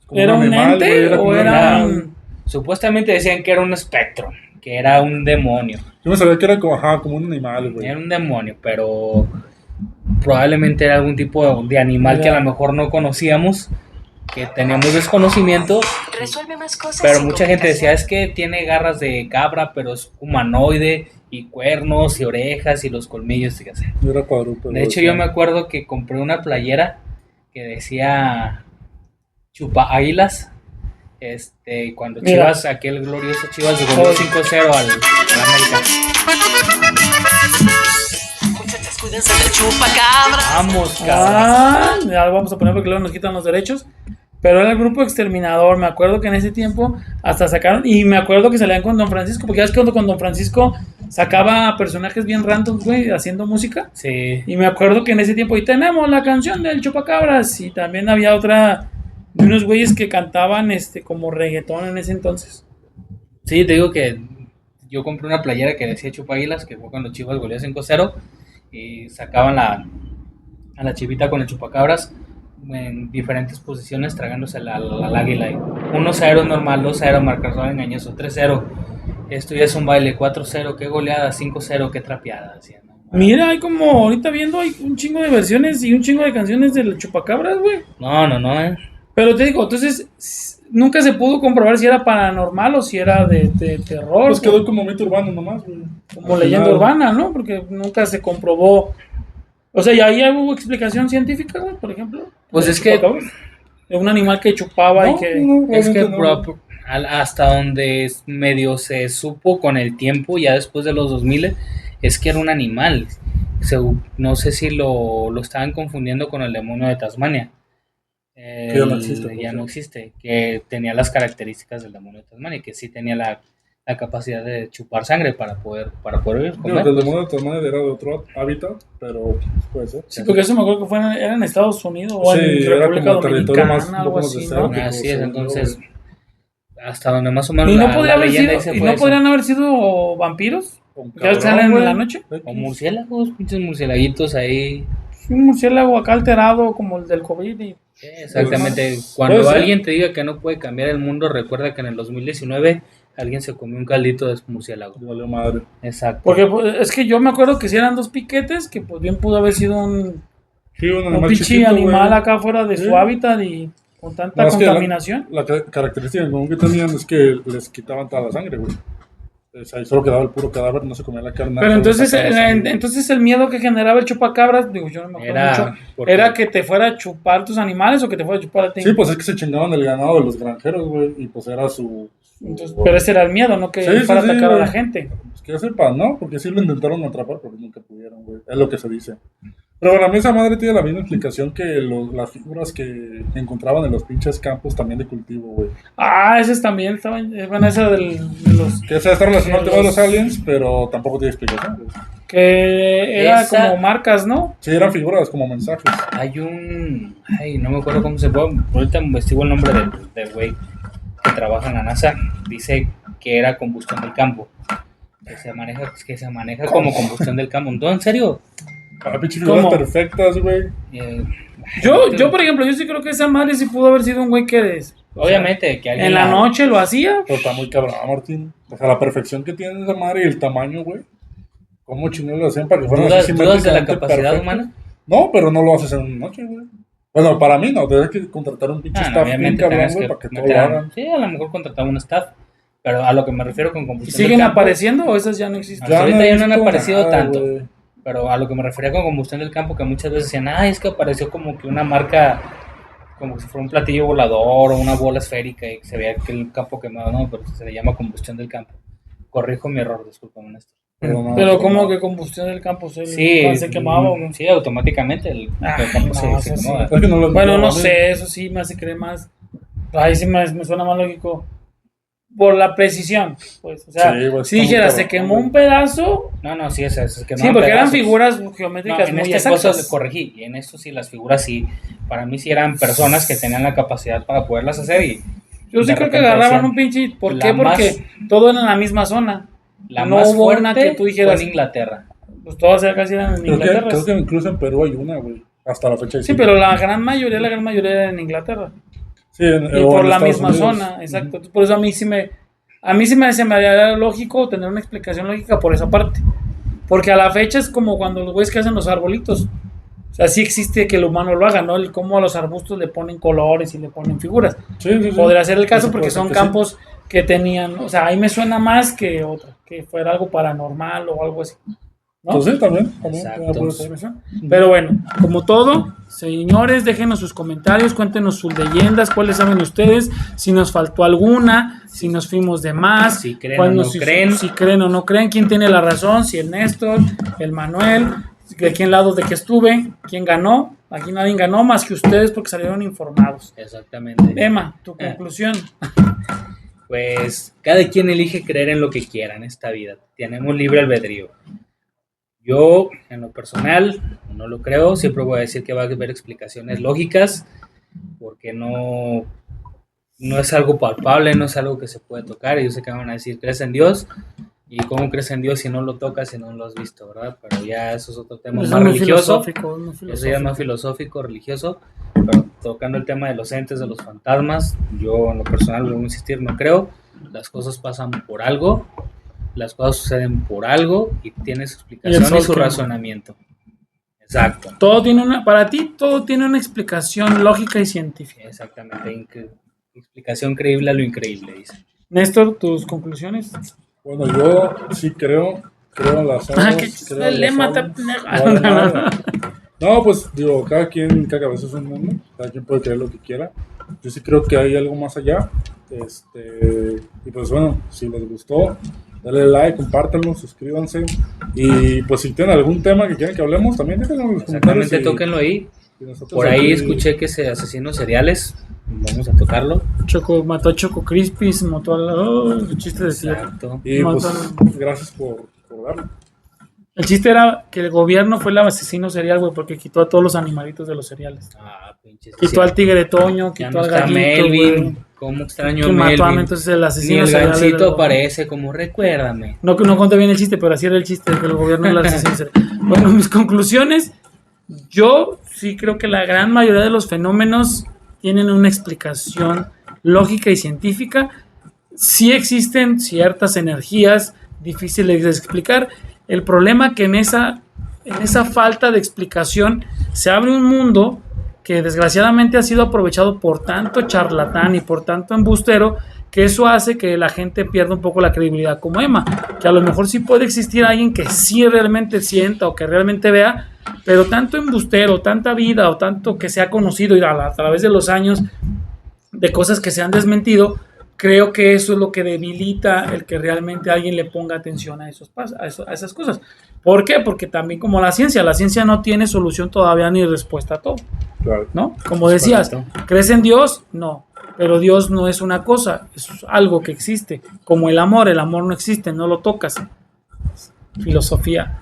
Como ¿Era un animal, ente güey, como o un era animal. un...? Supuestamente decían que era un espectro, que era un demonio. Yo me sabía que era como un animal, güey. Era un demonio, pero probablemente era algún tipo de animal que a lo mejor no conocíamos, que teníamos desconocimiento, Resuelve más cosas. pero sin mucha gente decía, complicación. es que tiene garras de cabra, pero es humanoide, y cuernos, y orejas, y los colmillos, fíjate. Yo era cuadrúpedo. De hecho, yo me acuerdo que compré una playera que decía Chupa Águilas. Cuando Mira. Chivas, aquel glorioso Chivas goleó 5-0 al América. Muchachas, cuídense del chupacabra. Vamos, cabrón. Ya lo vamos a poner porque luego nos quitan los derechos. Pero era el grupo exterminador. Me acuerdo que en ese tiempo hasta sacaron. Y me acuerdo que salían con Don Francisco. Porque ya ves que con Don Francisco sacaba personajes bien randoms, güey, haciendo música. Sí. Y me acuerdo que en ese tiempo. Y tenemos la canción del Chupacabras. Y también había otra de unos güeyes que cantaban como reggaetón en ese entonces. Sí, te digo que yo compré una playera que decía Chupa Águilas, que fue cuando Chivas goleó 5-0. Y sacaban a la chivita con el chupacabras en diferentes posiciones, tragándose al águila. 1-0 normal, 2-0 marcador engañoso, 3-0. Esto ya es un baile, 4-0, qué goleada, 5-0, qué trapeada. Decían, ¿no? Mira, hay como ahorita viendo, hay un chingo de versiones y un chingo de canciones del Chupacabras, güey. No. Pero te digo, entonces nunca se pudo comprobar si era paranormal o si era de terror, Pues quedó como mito urbano nomás, güey. como Al leyenda final, urbana, ¿no? Porque nunca se comprobó. O sea, ¿y ahí hubo explicación científica, güey, por ejemplo? Pues ¿De es que- chupacabras? De un animal que chupaba y No, que... no, Es que realmente no. hasta donde medio se supo con el tiempo, ya después de los 2000, es que era un animal. No sé si lo estaban confundiendo con el demonio de Tasmania. Que ya no existe, por Ya no cierto. existe, que tenía las características del demonio de Tasmania, que sí tenía la capacidad de chupar sangre para poder vivir, Digo comer. que el demonio de Tasmania era de otro hábitat, pero puede ser. Sí, porque eso me acuerdo que era en Estados Unidos o Sí, en era República como territorio Dominicana, más, un algo poco más así, desértico. ¿no? Así es, según yo, entonces, güey. hasta donde más o menos Y no la podría haber leyenda sido, dice y fue no eso. podrían haber sido vampiros, Un que cabrón, salen en güey. la noche. O murciélagos, pinches murciélaguitos ahí. Un murciélago acá alterado como el del COVID y Exactamente. Pues, Cuando puede ser. alguien te diga que no puede cambiar el mundo, recuerda que en el 2019 alguien se comió un caldito de murciélago. Le valió madre. Exacto. porque pues, es que yo me acuerdo que si eran dos piquetes, que pues bien pudo haber sido un Sí, un animal pinche chiquito, animal güey. acá fuera de Sí. su hábitat y con tanta No, es que contaminación. La característica en común que tenían es que les quitaban toda la sangre, güey. O sea, ahí solo quedaba el puro cadáver, no se comía la carne. Pero solo entonces, sacaban la sangre, güey. entonces el miedo que generaba el chupacabras, digo, yo no me acuerdo mucho, porque- era que te fuera a chupar tus animales o que te fuera a chupar a ti. Sí, pues es que se chingaban el ganado de los granjeros, güey, y pues era su... Entonces, pero ese era el miedo, no que Sí, sí, fuera a sí, atacar a la güey. gente. Pues que yo sepa, ¿no? Porque sí lo intentaron atrapar, pero nunca pudieron, güey. Es lo que se dice. Pero bueno, a mí esa madre tiene la misma explicación que las figuras que encontraban en los pinches campos también de cultivo, güey. Ah, esos también estaban, bueno, esa de los Que esa está relacionado al Que tema de los los- aliens, pero tampoco tiene explicación, güey. que era Esa- como marcas, ¿no? Sí, eran figuras como mensajes. Hay ay, no me acuerdo cómo se llama, ahorita investigo el nombre del güey que trabaja en la NASA, dice que era combustión del campo, que se maneja como combustión del campo. ¿No, en serio? Ah, pinches figuras ¿Cómo? perfectas, güey. Eh, Yo, por ejemplo, yo sí creo que esa madre sí pudo haber sido un güey que obviamente que alguien en la noche lo hacía. Pero está muy cabrón, Martín. O sea, la perfección que tiene esa madre y el tamaño, güey. ¿Cómo chingados lo hacían para que fueran ¿Dudas, así dudas de la simétricamente capacidad perfectos? humana? No, pero no lo haces en una noche, güey. Bueno, para mí no, tendrías que contratar un pinche Ah, no, staff bien obviamente cabrón, tenés güey, que para que todo meter lo a- hagan. Sí, a lo mejor contrataba un staff, pero a lo que me refiero con ¿Y combustión siguen del campo, apareciendo o esas ya no existen? Hasta ahorita he ya no han visto aparecido nada, tanto. güey. pero a lo que me refería con combustión del campo, que muchas veces decían, es que apareció como que una marca, como si fuera un platillo volador o una bola esférica y se veía que el campo quemado, no, pero se le llama combustión del campo. Corrijo mi error, discúlpame, Néstor. Pero como que combustión del campo se quemaba. ¿O no? Sí, automáticamente el campo no, se eso sí. quemaba. Es que no lo Bueno, no a mí. sé, eso sí me hace creer más. Ahí sí me suena más lógico. Por la precisión, pues. O sea, Sí, güey, si está muy dijera, cabrón, se quemó güey. un pedazo. No, sí, es que Sí, porque eran figuras geométricas en muy este caso exactas. corregí, y en esto sí, las figuras sí, para mí sí eran personas que tenían la capacidad para poderlas hacer y Yo sí de creo que repente agarraban decían, un pinche. ¿Por la qué? Porque más- todo era en la misma zona. la no más hubo fuerte una que tú dijeras. fue en Inglaterra. Pues todas casi eran en Inglaterra. Creo que incluso en Perú hay una, güey. Hasta la fecha. Sí, pero la gran mayoría era en Inglaterra. Sí, Y o por en la Estados misma Unidos. zona, exacto. Por eso se me haría lógico tener una explicación lógica por esa parte. Porque a la fecha es como cuando los güeyes que hacen los arbolitos. O sea, sí existe que el humano lo haga, ¿no? El cómo a los arbustos le ponen colores y le ponen figuras. Sí, sí, sí. Podría ser el caso Eso porque puede ser son que campos que tenían, o sea, ahí me suena más que otra, que fuera algo paranormal o algo así. ¿no? Pues sí, también Exacto. puede ser. Pero bueno, como todo, señores, déjenos sus comentarios, cuéntenos sus leyendas, cuáles saben ustedes, si nos faltó alguna, si nos fuimos de más, Si creen cuándo- o no creen. si creen o no creen, quién tiene la razón, si el Néstor, el Manuel, de quién lado de que estuve, quién ganó. Aquí nadie ganó más que ustedes porque salieron informados. Exactamente. Emma, tu conclusión. Pues cada quien elige creer en lo que quiera en esta vida. Tenemos libre albedrío. Yo, en lo personal, no lo creo. Siempre voy a decir que va a haber explicaciones lógicas, porque no es algo palpable, no es algo que se puede tocar. Yo sé que van a decir, ¿crees en Dios? ¿Y cómo crees en Dios si no lo tocas, si no lo has visto, verdad? Pero ya eso es otro tema Eso más es muy religioso. filosófico, es muy Eso ya es filosófico. más filosófico, religioso. Pero tocando el tema de los entes, de los fantasmas, yo en lo personal, voy a insistir, no creo. Las cosas pasan por algo, las cosas suceden por algo y tiene su Y el explicación y sol su quema. razonamiento. Exacto. Todo tiene para ti todo tiene una explicación lógica y científica. Exactamente. Explicación creíble a lo increíble, dice. Néstor, tus conclusiones. Bueno, yo sí creo en las Ah, alas, qué creo el en lema los está aliens. No, no, pues digo, cada cabeza es un mundo, cada quien puede creer lo que quiera. Yo sí creo que hay algo más allá. Y pues bueno, si les gustó, dale like, compártanlo, suscríbanse. Y pues si tienen algún tema que quieran que hablemos, también déjenlo en los comentarios. Exactamente, tóquenlo ahí. Y nosotros Por ahí aquí- escuché que se asesinos seriales. Vamos a tocarlo. Mató a Choco Crispis, mató a el chiste de cierre. Exacto. Y pues Mataron. gracias por darlo. El chiste era que el gobierno fue el asesino serial, güey, porque quitó a todos los animalitos de los cereales. Pinches. Quitó al tigre Toño, Ya quitó no al está gallito, Melvin. güey. ¿Cómo extraño a Que mató a Melvin? entonces el Ni asesino el serial. gancito era el- aparece como recuérdame. No conté bien el chiste, pero así era el chiste de que el gobierno era el asesino serial. Bueno, mis conclusiones. Yo sí creo que la gran mayoría de los fenómenos tienen una explicación lógica y científica. Sí existen ciertas energías difíciles de explicar. El problema que en esa falta de explicación se abre un mundo que desgraciadamente ha sido aprovechado por tanto charlatán y por tanto embustero, que eso hace que la gente pierda un poco la credibilidad como Emma, que a lo mejor sí puede existir alguien que sí realmente sienta o que realmente vea, pero tanto embustero, tanta vida o tanto que se ha conocido y a través de los años de cosas que se han desmentido, creo que eso es lo que debilita el que realmente alguien le ponga atención a esas cosas. ¿Por qué? Porque también como la ciencia no tiene solución todavía ni respuesta a todo, Claro. ¿no? Como decías, Correcto. ¿crees en Dios? No, pero Dios no es una cosa, es algo que existe, como el amor no existe, no lo tocas. Filosofía,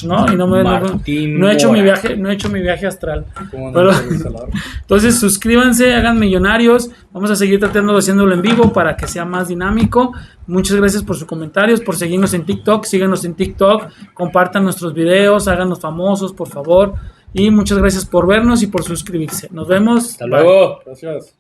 ¿no? Y Martín no he hecho Mora. no he hecho mi viaje astral. ¿Cómo Pero- no te hablar? Entonces suscríbanse, hagan millonarios. Vamos a seguir haciéndolo en vivo para que sea más dinámico. Muchas gracias por sus comentarios, por seguirnos en TikTok. Síganos en TikTok, compartan nuestros videos, háganos famosos, por favor. Y muchas gracias por vernos y por suscribirse. Nos vemos. Hasta luego. Gracias.